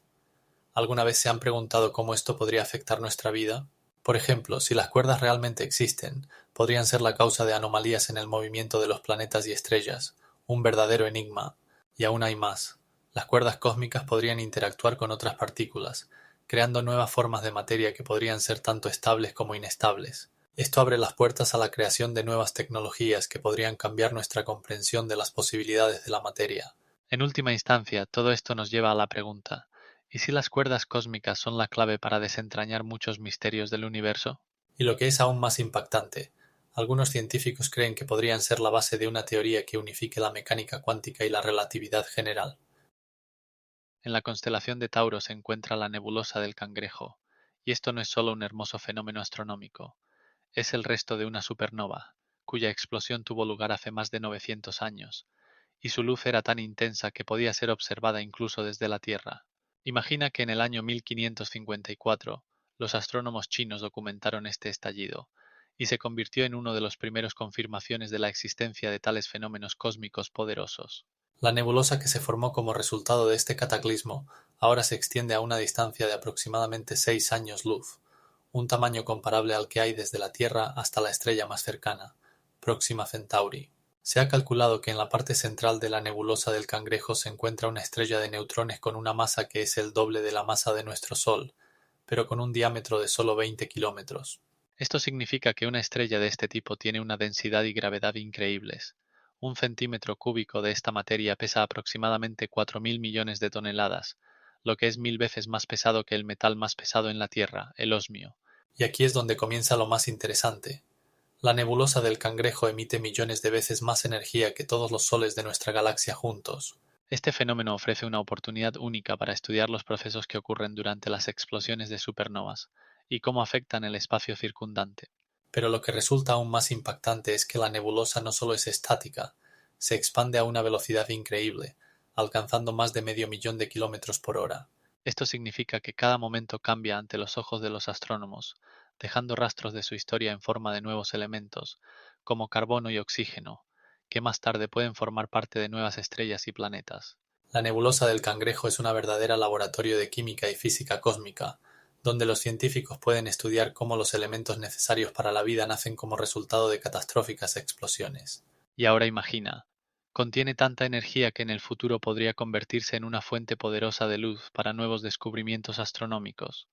A: ¿Alguna vez se han preguntado cómo esto podría afectar nuestra vida? Por ejemplo, si las cuerdas realmente existen, podrían ser la causa de anomalías en el movimiento de los planetas y estrellas, un verdadero enigma. Y aún hay más. Las cuerdas cósmicas podrían interactuar con otras partículas, creando nuevas formas de materia que podrían ser tanto estables como inestables. Esto abre las puertas a la creación de nuevas tecnologías que podrían cambiar nuestra comprensión de las posibilidades de la materia.
B: En última instancia, todo esto nos lleva a la pregunta, ¿y si las cuerdas cósmicas son la clave para desentrañar muchos misterios del universo?
A: Y lo que es aún más impactante, algunos científicos creen que podrían ser la base de una teoría que unifique la mecánica cuántica y la relatividad general.
B: En la constelación de Tauro se encuentra la nebulosa del Cangrejo, y esto no es solo un hermoso fenómeno astronómico, es el resto de una supernova, cuya explosión tuvo lugar hace más de 900 años, y su luz era tan intensa que podía ser observada incluso desde la Tierra. Imagina que en el año 1554 los astrónomos chinos documentaron este estallido, y se convirtió en uno de los primeros confirmaciones de la existencia de tales fenómenos cósmicos poderosos.
A: La nebulosa que se formó como resultado de este cataclismo ahora se extiende a una distancia de aproximadamente 6 años luz, un tamaño comparable al que hay desde la Tierra hasta la estrella más cercana, Próxima Centauri. Se ha calculado que en la parte central de la nebulosa del Cangrejo se encuentra una estrella de neutrones con una masa que es el doble de la masa de nuestro Sol, pero con un diámetro de solo 20 kilómetros.
B: Esto significa que una estrella de este tipo tiene una densidad y gravedad increíbles. Un centímetro cúbico de esta materia pesa aproximadamente 4.000 millones de toneladas, lo que es 1000 veces más pesado que el metal más pesado en la Tierra, el osmio.
A: Y aquí es donde comienza lo más interesante. La nebulosa del Cangrejo emite millones de veces más energía que todos los soles de nuestra galaxia juntos.
B: Este fenómeno ofrece una oportunidad única para estudiar los procesos que ocurren durante las explosiones de supernovas y cómo afectan el espacio circundante.
A: Pero lo que resulta aún más impactante es que la nebulosa no solo es estática, se expande a una velocidad increíble, alcanzando más de medio millón de kilómetros por hora.
B: Esto significa que cada momento cambia ante los ojos de los astrónomos, dejando rastros de su historia en forma de nuevos elementos, como carbono y oxígeno, que más tarde pueden formar parte de nuevas estrellas y planetas.
A: La nebulosa del Cangrejo es una verdadera laboratorio de química y física cósmica, donde los científicos pueden estudiar cómo los elementos necesarios para la vida nacen como resultado de catastróficas explosiones.
B: Y ahora imagina, contiene tanta energía que en el futuro podría convertirse en una fuente poderosa de luz para nuevos descubrimientos astronómicos.